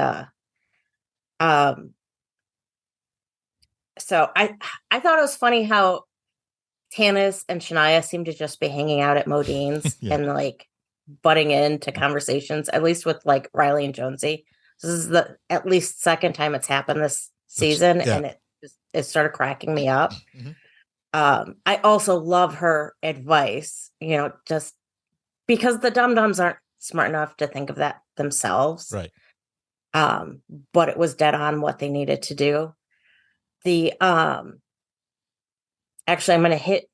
so I thought it was funny how Tanis and Shania seem to just be hanging out at Modine's and like butting into conversations, at least with like Riley and Jonesy. This is the at least second time it's happened this season, and it started cracking me up. I also love her advice, just because the dum-dums aren't smart enough to think of that themselves. Right. But it was dead on what they needed to do. Actually, I'm going to hit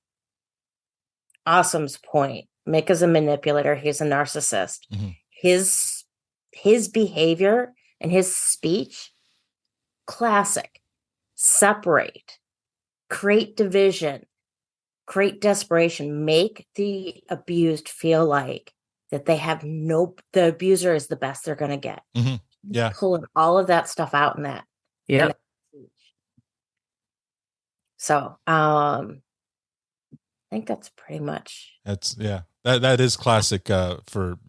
Awesome's point. Mick is a manipulator. He's a narcissist. His behavior and his speech, classic. Separate, create division, create desperation, make the abused feel like that they have the abuser is the best they're going to get. Yeah. Pulling all of that stuff out in that. Yeah. So, I think that's pretty much. That is classic for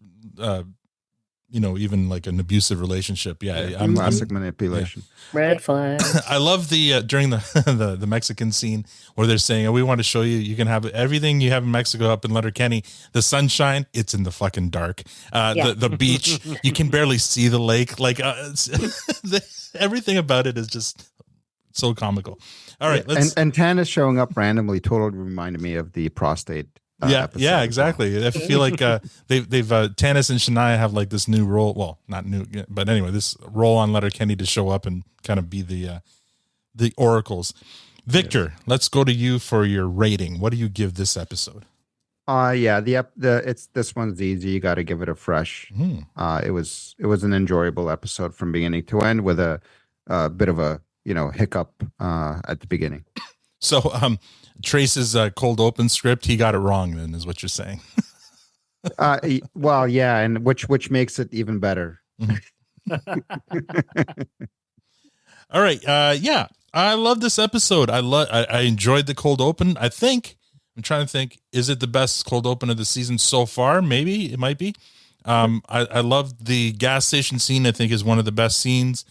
even like an abusive relationship. I'm classic manipulation. Red flag. I love the during the Mexican scene where they're saying, "Oh, we want to show you can have everything you have in Mexico up in Letterkenny. The sunshine, it's in the fucking dark. The beach, you can barely see the lake. Like everything about it is just so comical." All right, and Tanis showing up randomly totally reminded me of the prostate. Yeah, exactly. I feel like they've Tanis and Shania have like this new role. Well, not new, but anyway, this role on Letterkenny to show up and kind of be the oracles. Victor, let's go to you for your rating. What do you give this episode? This one's easy. You got to give it a fresh. It was an enjoyable episode from beginning to end with a bit of a hiccup at the beginning. So, Trace's cold open script, he got it wrong then, is what you're saying. Well, yeah, and which makes it even better. All right. I love this episode. I enjoyed the cold open. I'm trying to think, is it the best cold open of the season so far? Maybe it might be. I love the gas station scene. I think is one of the best scenes.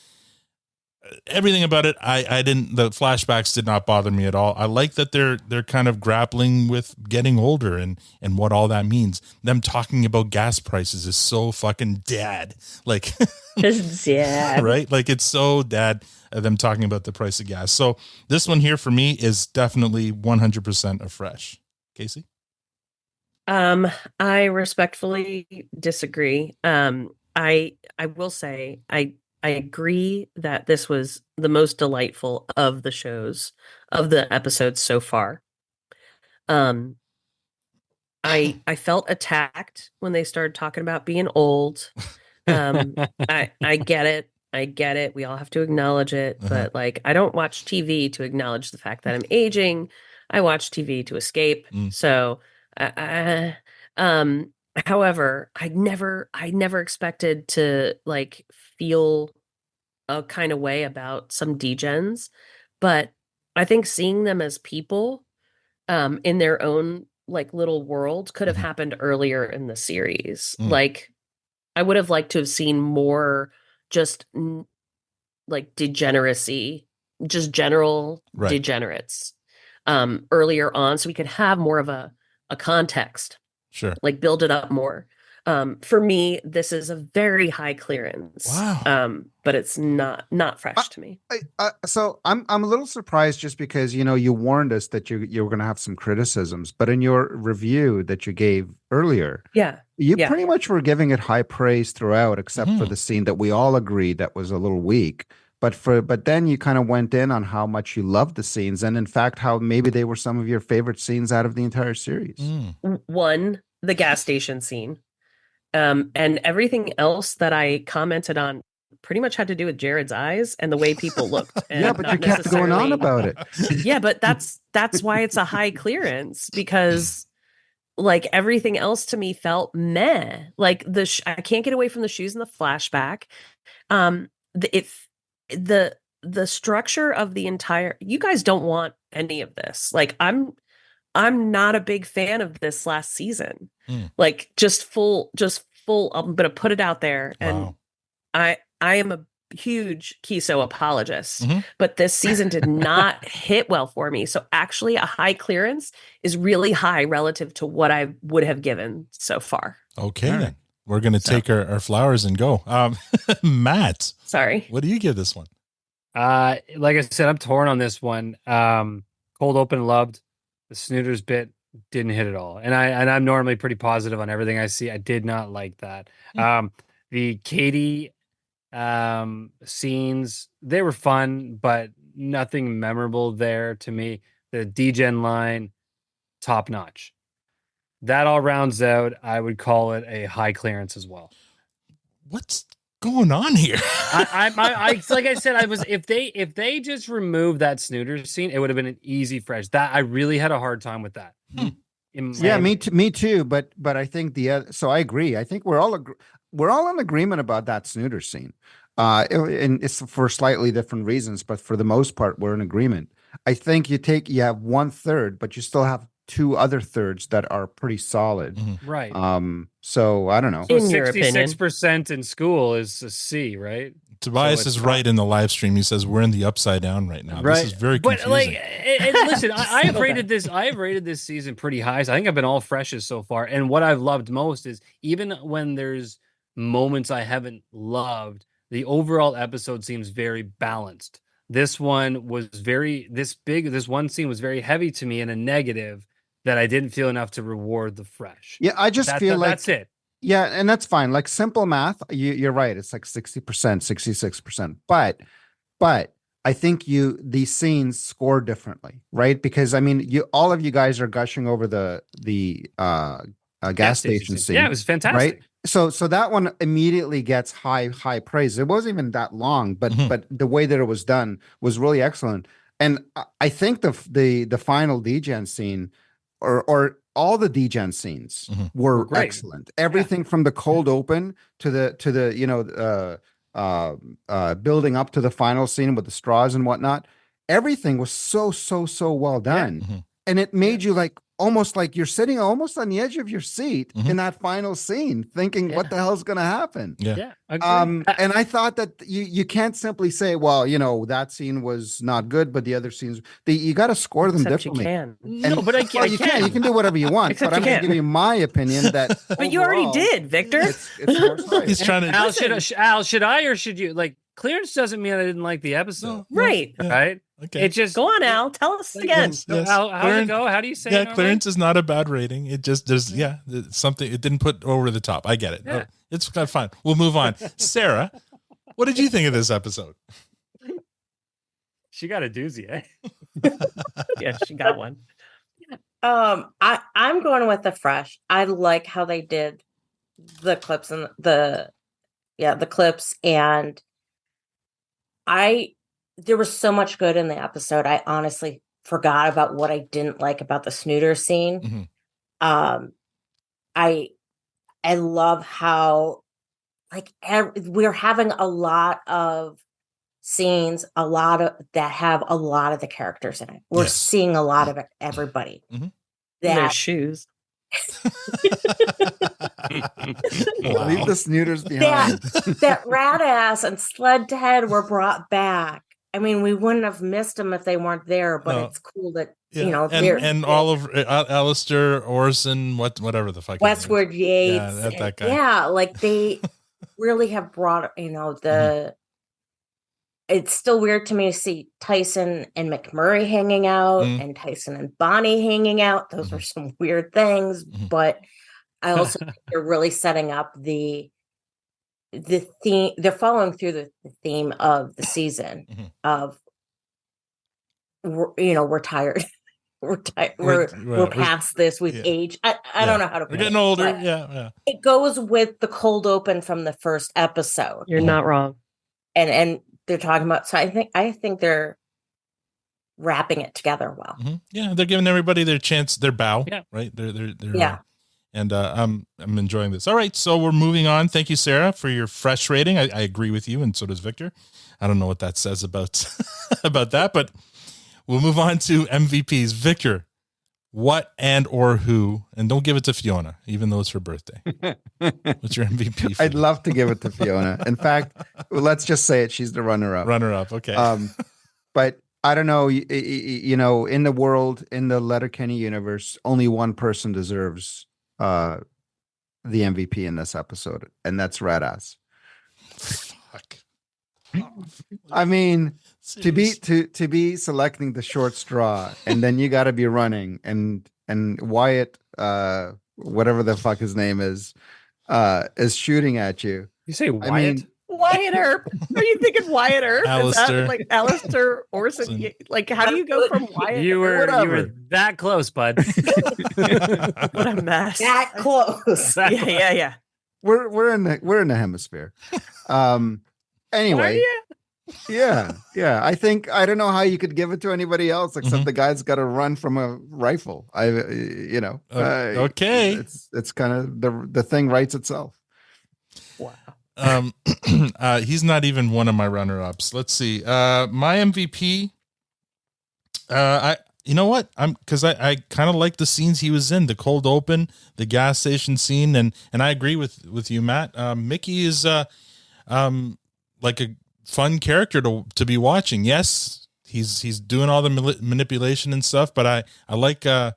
Everything about it, the flashbacks did not bother me at all. I like that they're kind of grappling with getting older and what all that means. Them talking about gas prices is so fucking dad. Like, dad. Right? Like, it's so dad, them talking about the price of gas. So this one here for me is definitely 100% a fresh. Casey? I respectfully disagree. I will say I agree that this was the most delightful of the episodes so far. I felt attacked when they started talking about being old. I get it. We all have to acknowledge it, but like, I don't watch TV to acknowledge the fact that I'm aging. I watch TV to escape. So, however, I never expected to like feel a kind of way about some degens, but I think seeing them as people in their own like little world could have happened earlier in the series. Like, I would have liked to have seen more just like degeneracy, just general degenerates earlier on, so we could have more of a context. Sure. Like, build it up more. For me, this is a very high clearance. Wow. But it's not fresh to me. So I'm a little surprised just because you warned us that you were going to have some criticisms, but in your review that you gave earlier, you pretty much were giving it high praise throughout, except for the scene that we all agreed that was a little weak. But then you kind of went in on how much you loved the scenes, and in fact, how maybe they were some of your favorite scenes out of the entire series. One, the gas station scene. And everything else that I commented on pretty much had to do with Jared's eyes and the way people looked. And but you kept going on about it. Yeah, but that's why it's a high clearance, because like everything else to me felt meh. Like I can't get away from the shoes in the flashback. The structure of the entire, you guys don't want any of this. Like I'm not a big fan of this last season. Like just full, I'm gonna put it out there. And I am a huge Kiso apologist, but this season did not hit well for me. So actually a high clearance is really high relative to what I would have given so far. Okay, then we're going to take our flowers and go. Matt, sorry. What do you give this one? Like I said, I'm torn on this one. Cold open loved. The Snooters bit didn't hit at all. And I'm normally pretty positive on everything I see. I did not like that. The Katie scenes, they were fun, but nothing memorable there to me. The D-Gen line, top notch. That all rounds out, I would call it a high clearance as well. What's going on here? I like I said, if they just removed that Snooters scene, it would have been an easy fresh. That I really had a hard time with that. Me too. But I think so I agree. I think we're all in agreement about that Snooter scene. And it's for slightly different reasons, but for the most part, we're in agreement. I think you have 1/3, but you still have 2 other thirds that are pretty solid. Right. So I don't know. So 66% in school is a C, right? Tobias is right in the live stream. He says we're in the upside down right now. Right. This is very confusing. But like, and listen, I've rated this season pretty high. So I think I've been all freshes so far. And what I've loved most is even when there's moments I haven't loved, the overall episode seems very balanced. This one was this one scene was very heavy to me in a negative that I didn't feel enough to reward the fresh. Yeah, I just feel like that's it. Yeah, and that's fine. Like simple math, you're right. It's like 60%, 66%. But I think these scenes score differently, right? Because I mean, all of you guys are gushing over the gas station scene. Yeah, it was fantastic. Right? So that one immediately gets high praise. It wasn't even that long, but the way that it was done was really excellent. And I think the final D-Gen scene or all the D-Gen scenes were excellent. Everything from the cold open to the building up to the final scene with the straws and whatnot. Everything was so well done. And it made you almost like you're sitting almost on the edge of your seat in that final scene thinking what the hell's going to happen. And I thought that you can't simply say, well, that scene was not good, but the other scenes, you got to score them differently. You can. No, but you can. You can do whatever you want. Except but I'm going to give you my opinion that but you already did, Victor. He's trying to Al, should I or should you clearance doesn't mean I didn't like the episode. Right. Right. Okay. It just go on, Al. Tell us again. Yes. How does it go? How do you say? Yeah, it clearance is not a bad rating. It just something. It didn't put over the top. I get it. Yeah. It's kind of fine. We'll move on. Sarah, what did you think of this episode? She got a doozy, eh? Yeah, she got one. I'm going with the fresh. I like how they did the clips and the clips, and there was so much good in the episode. I honestly forgot about what I didn't like about the Snooter scene. I love how we're having a lot of scenes, that have a lot of the characters in it. We're seeing a lot of everybody. Their shoes. Leave the Snooters behind. That rat ass and sled head were brought back. I mean, we wouldn't have missed them if they weren't there, but it's cool that and all of Alistair Orson, whatever the fuck Westwood Yates, that guy. Yeah, like they really have brought the. It's still weird to me to see Tyson and McMurray hanging out and Tyson and Bonnie hanging out. Those are some weird things, but I also think they're really setting up the theme. They're following through the theme of the season of, we're tired. We're past this. We've aged. I don't know how to put it. We're getting older. Yeah. It goes with the cold open from the first episode. You're not wrong. And they're talking about, so I think they're wrapping it together well. Yeah, they're giving everybody their chance, their bow. Yeah. Right. They're And I'm enjoying this. All right, so we're moving on. Thank you, Sarah, for your fresh rating. I agree with you, and so does Victor. I don't know what that says about about that, but we'll move on to MVPs. Victor, what and or who, and don't give it to Fiona, even though it's her birthday. What's your MVP? I'd love to give it to Fiona. In fact, let's just say it. She's the runner-up. Runner-up, okay. But I don't know. You know, in the world, in the Letterkenny universe, only one person deserves the MVP in this episode, and that's Red Ass. Fuck. I mean, to be selecting the short straw, and then you got to be running, and Wyatt, whatever the fuck his name is shooting at you. You say Wyatt? I mean, Wyatt Earp. Are you thinking Wyatt Earp? Alistair. Is that like Alistair Orson? Like, how do you go from Wyatt? You were Whatever. that close, bud. What a mess. That close. Yeah. we're in the hemisphere. Anyway, yeah. I think I don't know how you could give it to anybody else except the guy's got to run from a rifle. Okay. It's kind of the thing writes itself. Wow. He's not even one of my runner-ups. Let's see. My MVP. You know what? Because I kind of like the scenes he was in, the cold open, the gas station scene, and I agree with you, Matt. Mickey is like a fun character to be watching. Yes, he's doing all the manipulation and stuff, but I like the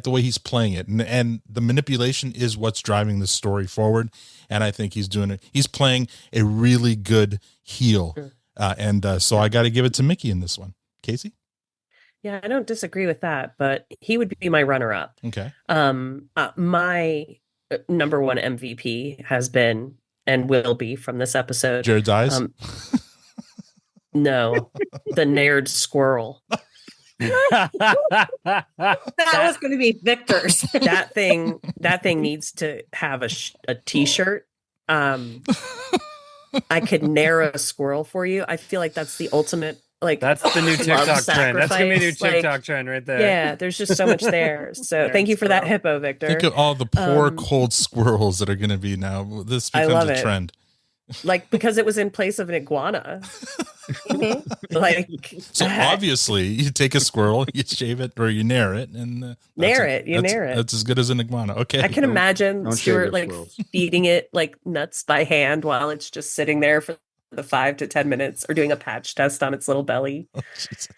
way he's playing it, and the manipulation is what's driving the story forward. And I think he's doing it. He's playing a really good heel, so I got to give it to Mickey in this one. Casey? Yeah, I don't disagree with that, but he would be my runner-up. Okay. My number one MVP has been and will be from this episode. Jared's eyes? No, the Naird squirrel. That was going to be Victor's. That thing needs to have a t-shirt. I could nair a squirrel for you. I feel like that's the ultimate. Like, that's the new TikTok trend. That's gonna be a new TikTok trend right there. Yeah, there's just so much there. So thank you for that hippo, Victor. Think of all the poor cold squirrels that are going to be now. This becomes a trend. Like, because it was in place of an iguana. Like, so obviously you take a squirrel, you shave it or you nair it, and nair it. That's as good as an iguana. Okay. I can imagine Stuart like feeding it like nuts by hand while it's just sitting there for the 5 to 10 minutes, or doing a patch test on its little belly. Oh, Jesus.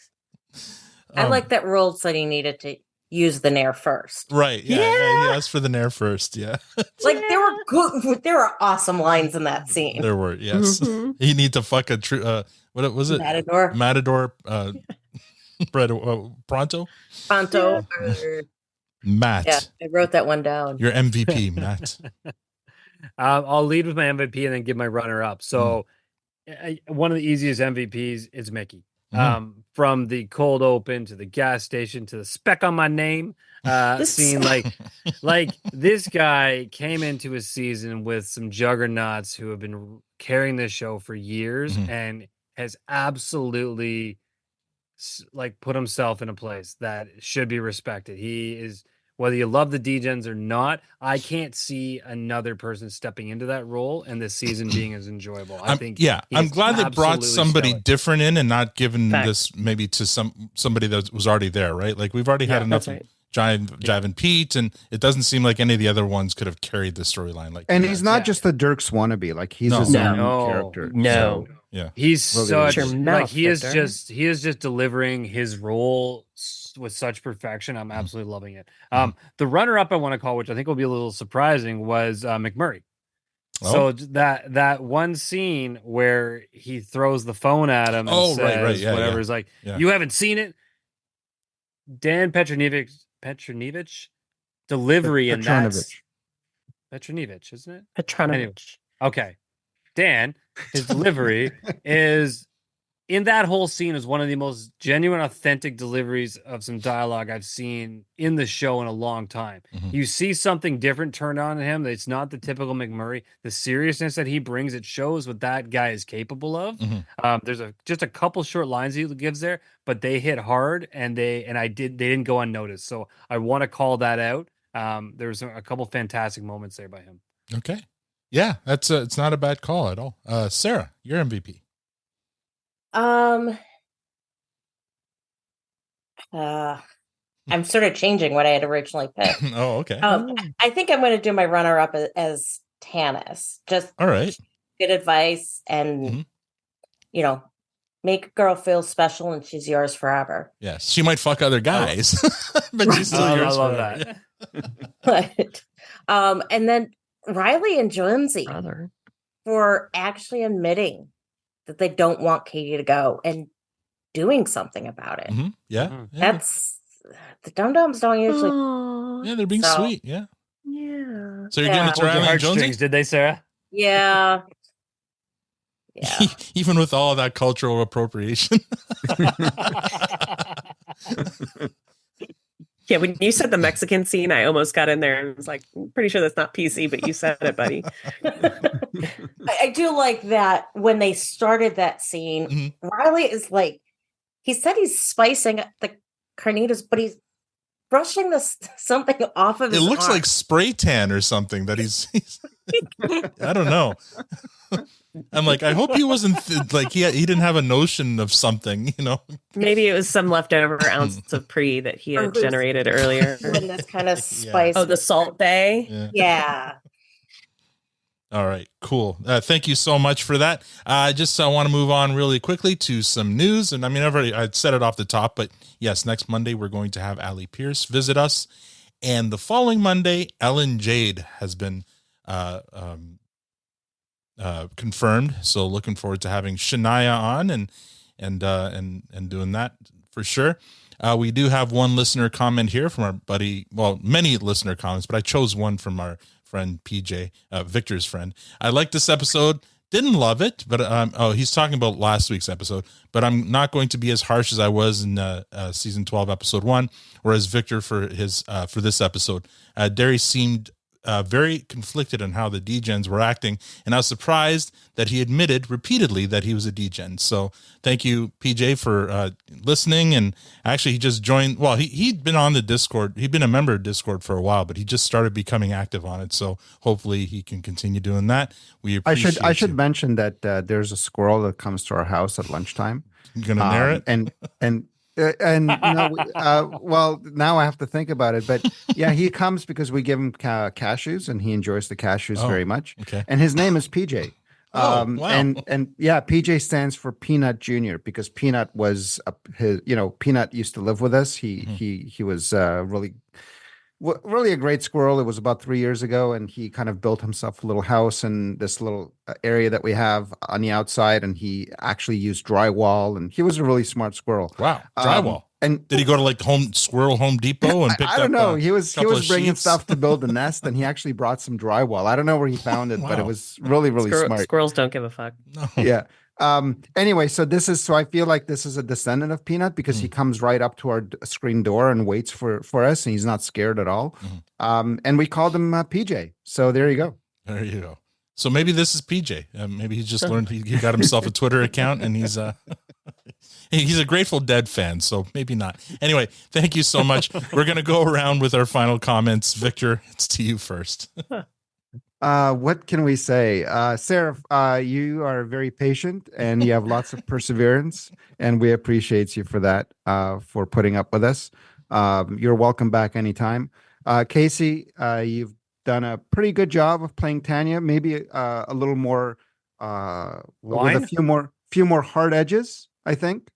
I like that rule said he needed to use the nair first. Right. Yeah. He asked for the nair first. Yeah. Like there were awesome lines in that scene. There were, yes. You need to fuck a what was it? Matador. Pronto. Matt. Yeah, I wrote that one down. Your MVP, Matt. I'll lead with my MVP and then give my runner up. So one of the easiest MVPs is Mickey. From the cold open to the gas station to the speck on my name scene, like this guy came into his season with some juggernauts who have been carrying this show for years and has absolutely like put himself in a place that should be respected. He is, whether you love the D-Gens or not, I can't see another person stepping into that role and this season being as enjoyable. I think. Yeah, I'm glad they brought absolutely somebody stellar. different in and not given this maybe to somebody that was already there, right? Like we've already had enough of Jive and Pete, and it doesn't seem like any of the other ones could have carried the storyline. Like, and he's not just the Dirks wannabe; like he's his own character. So, yeah, he's Really such is. like he is just delivering his role with such perfection. I'm absolutely loving it. The runner up I want to call, which I think will be a little surprising, was McMurray. So that one scene where he throws the phone at him and says whatever is like, you haven't seen it. Dan Petronevich delivery in that Petronevich, isn't it? Petronevich. Anyway, okay. Dan, his delivery is in that whole scene is one of the most genuine, authentic deliveries of some dialogue I've seen in the show in a long time. You see something different turned on in him. It's not the typical McMurray. The seriousness that he brings, it shows what that guy is capable of. There's just a couple short lines he gives there, but they hit hard, and they didn't go unnoticed. So I want to call that out There was a couple fantastic moments there by him. Okay. Yeah, that's it's not a bad call at all. Sarah, your MVP. I'm sort of changing what I had originally picked. Oh, okay. I think I'm going to do my runner-up as Tanis. Just all right. Good advice, and make a girl feel special, and she's yours forever. Yes, she might fuck other guys, but she's still yours. I love forever. that. But and then Riley and Jonesy for actually admitting that they don't want Katie to go and doing something about it. Mm-hmm. Yeah. That's the dum-dums don't usually. Yeah, they're being sweet. Yeah. Yeah. So you're giving it to Riley and Jonesy? Did they, Sarah? Yeah. Yeah. Even with all of that cultural appropriation. Yeah, when you said the Mexican scene, I almost got in there and was like, I'm pretty sure that's not PC, but you said it, buddy. I do like that when they started that scene, Riley is like, he said he's spicing up the carnitas, but he's brushing something off of his It looks arm. like spray tan or something that he's I don't know. I'm like, I hope he wasn't he didn't have a notion of something, Maybe it was some leftover ounce of pre that he had generated earlier. When this kind of spice. Oh, the Salt Bay? Yeah. All right, cool. Thank you so much for that. I want to move on really quickly to some news. And I mean, I'd said it off the top, but yes, next Monday, we're going to have Allie Pierce visit us. And the following Monday, Ellen Jade has been confirmed. So looking forward to having Shania on and doing that for sure. We do have one listener comment here from our buddy. Well, many listener comments, but I chose one from our friend PJ, Victor's friend. I like this episode. Didn't love it, but he's talking about last week's episode. But I'm not going to be as harsh as I was in season 12, episode 1, or as Victor for this episode. Derry seemed very conflicted on how the D-Gens were acting, and I was surprised that he admitted repeatedly that he was a D-Gen. So thank you, PJ, for listening. And actually, he just joined. Well, he'd been on the Discord. He'd been a member of Discord for a while, but he just started becoming active on it. So hopefully, he can continue doing that. We appreciate. I should mention that there's a squirrel that comes to our house at lunchtime. You gonna narrate? Well, now I have to think about it, but yeah, he comes because we give him cashews, and he enjoys the cashews very much. Okay, and his name is PJ. Wow. And yeah, PJ stands for Peanut Junior because Peanut was Peanut used to live with us. He was really a great squirrel. It was about 3 years ago, and he kind of built himself a little house in this little area that we have on the outside, and he actually used drywall, and he was a really smart squirrel. Wow, drywall. And did he go to Home Depot and pick up? I don't know. He was bringing sheets? stuff to build the nest, and he actually brought some drywall. I don't know where he found it, but it was really, really smart. Squirrels don't give a fuck. No. Yeah. Anyway, so I feel like this is a descendant of Peanut because he comes right up to our screen door and waits for us, and he's not scared at all. And we called him PJ. So there you go. There you go. So maybe this is PJ. Maybe he just learned he got himself a Twitter account, and he's a Grateful Dead fan, so maybe not. Anyway, thank you so much. We're going to go around with our final comments. Victor, it's to you first. What can we say? Sarah, you are very patient, and you have lots of perseverance, and we appreciate you for that, for putting up with us. You're welcome back anytime. Casey, you've done a pretty good job of playing Tanya, maybe a little more with a few more hard edges, I think.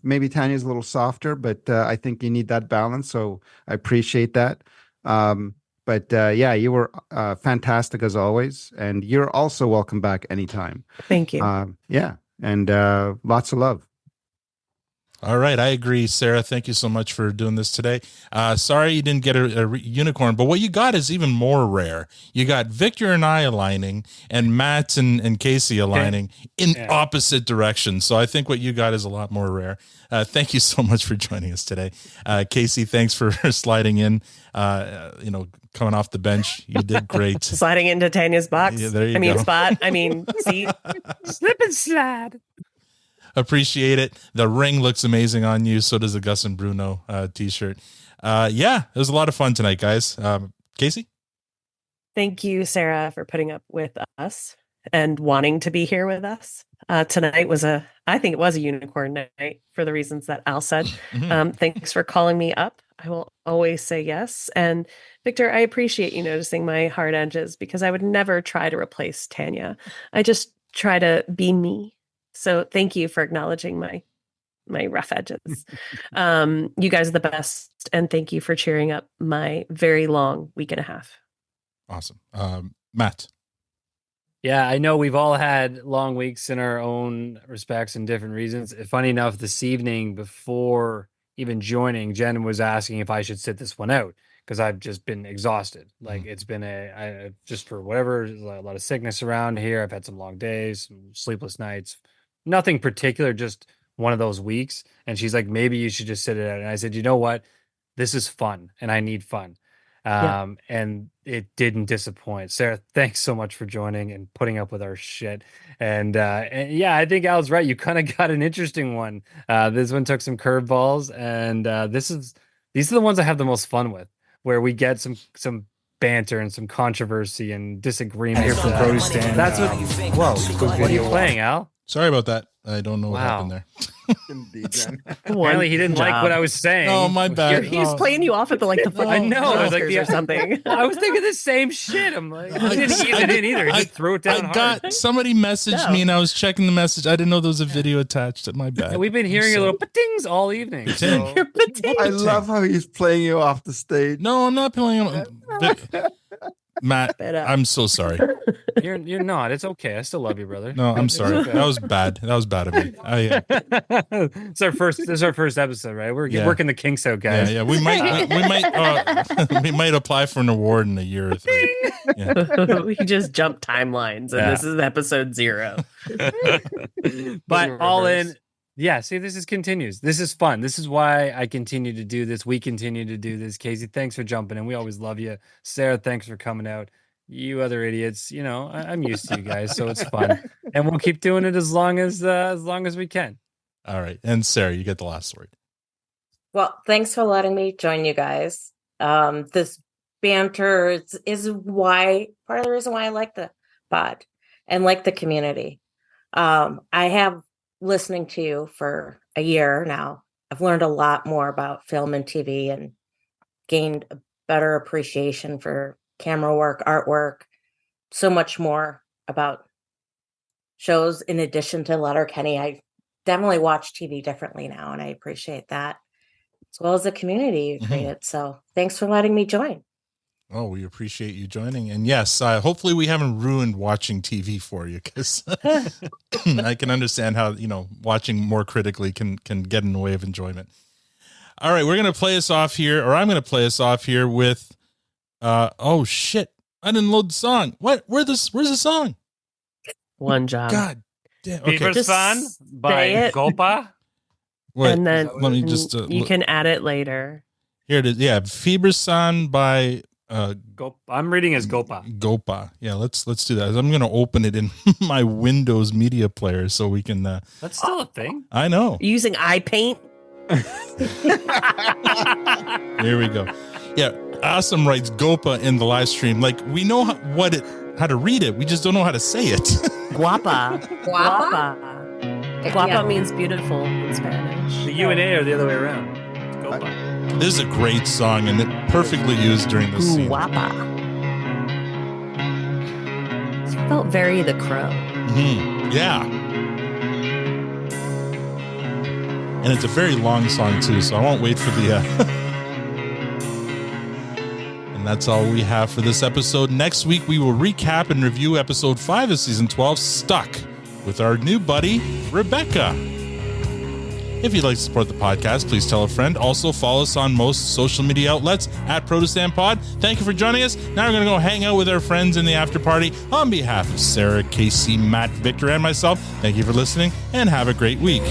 Maybe Tanya's a little softer, but I think you need that balance. So I appreciate that. But yeah, you were fantastic as always, and you're also welcome back anytime. Thank you. Yeah, and lots of love. All right, I agree, Sarah. Thank you so much for doing this today. Sorry you didn't get a unicorn, but what you got is even more rare. You got Victor and I aligning, and Matt and Casey aligning in opposite directions. So I think what you got is a lot more rare. Thank you so much for joining us today. Casey, thanks for sliding in, coming off the bench. You did great. Sliding into Tanya's box. Yeah, there you go. Spot. Seat. Slip and slide. Appreciate it. The ring looks amazing on you. So does the Gus and Bruno t-shirt. Yeah, it was a lot of fun tonight, guys. Casey? Thank you, Sarah, for putting up with us and wanting to be here with us. Tonight I think it was a unicorn night for the reasons that Al said. Thanks for calling me up. I will always say yes. And Victor, I appreciate you noticing my hard edges because I would never try to replace Tanya. I just try to be me. So thank you for acknowledging my rough edges. You guys are the best. And thank you for cheering up my very long week and a half. Awesome. Matt. Yeah, I know we've all had long weeks in our own respects and different reasons. Funny enough, this evening before even joining, Jen was asking if I should sit this one out because I've just been exhausted. Like it's been just for whatever, a lot of sickness around here. I've had some long days, some sleepless nights, nothing particular, just one of those weeks. And she's like, maybe you should just sit it out. And I said, you know what? This is fun and I need fun. And it didn't disappoint. Sarah, thanks so much for joining and putting up with our shit. And yeah, I think Al's right. You kind of got an interesting one. This one took some curveballs, and these are the ones I have the most fun with, where we get some banter and some controversy and disagreement. Here from Produce Stand. That's what. Whoa, what are you playing, Al? Sorry about that. I don't know what happened there. Apparently he didn't like what I was saying. Oh, my bad. He was playing you off at the I know. I was like, or something. I was thinking the same shit. I'm like, I didn't ease it in either. He just threw it down hard. Somebody messaged me and I was checking the message. I didn't know there was a video attached. My bad. We've been hearing your little patings all evening. So. I love how he's playing you off the stage. No, I'm not playing him. Matt, I'm so sorry. You're not. It's okay. I still love you, brother. No, I'm sorry. Okay. That was bad. That was bad of me. It's our first. This is our first episode, right? We're working the kinks out, guys. Yeah. We might apply for an award in a year or 3. Yeah. We just jumped timelines, and this is episode 0. But all in. Yeah, see, this continues. This is fun. This is why I continue to do this. We continue to do this. Casey, thanks for jumping in. We always love you. Sarah, thanks for coming out. You other idiots, I'm used to you guys, so it's fun. And we'll keep doing it as long as we can. All right. And Sarah, you get the last word. Well, thanks for letting me join you guys. This banter is part of the reason why I like the pod and like the community. I have listening to you for a year now. I've learned a lot more about film and TV and gained a better appreciation for camera work, artwork, so much more about shows in addition to Letterkenny. I definitely watch TV differently now, and I appreciate that, as well as the community you created. So thanks for letting me join. Oh, we appreciate you joining. And yes, hopefully we haven't ruined watching TV for you, because I can understand how, watching more critically can get in the way of enjoyment. All right, we're going to play us off here, or I'm going to play us off here with, oh shit, I didn't load the song. What? Where's the song? One job. God damn. Okay. Fever's Fun by Gopa. Wait, and then let me just, you can add it later. Here it is. Yeah, Fever's-san by I'm reading as Gopa. Gopa. Yeah, let's do that. I'm going to open it in my Windows media player so we can. That's still a thing. I know. Using iPaint. Here we go. Yeah, Awesome writes Gopa in the live stream. Like, we know how to read it. We just don't know how to say it. Guapa. Guapa. Guapa means beautiful in Spanish. The U and A are the other way around. It's Gopa. This is a great song, and it perfectly used during this scene. Guapa. It felt very The Crow. Mm-hmm. Yeah. And it's a very long song, too, so I won't wait for the... And that's all we have for this episode. Next week, we will recap and review episode 5 of season 12, Stuck, with our new buddy, Rebecca. If you'd like to support the podcast, please tell a friend. Also, follow us on most social media outlets at ProtestanPod. Thank you for joining us. Now we're going to go hang out with our friends in the after party. On behalf of Sarah, Casey, Matt, Victor, and myself, thank you for listening, and have a great week.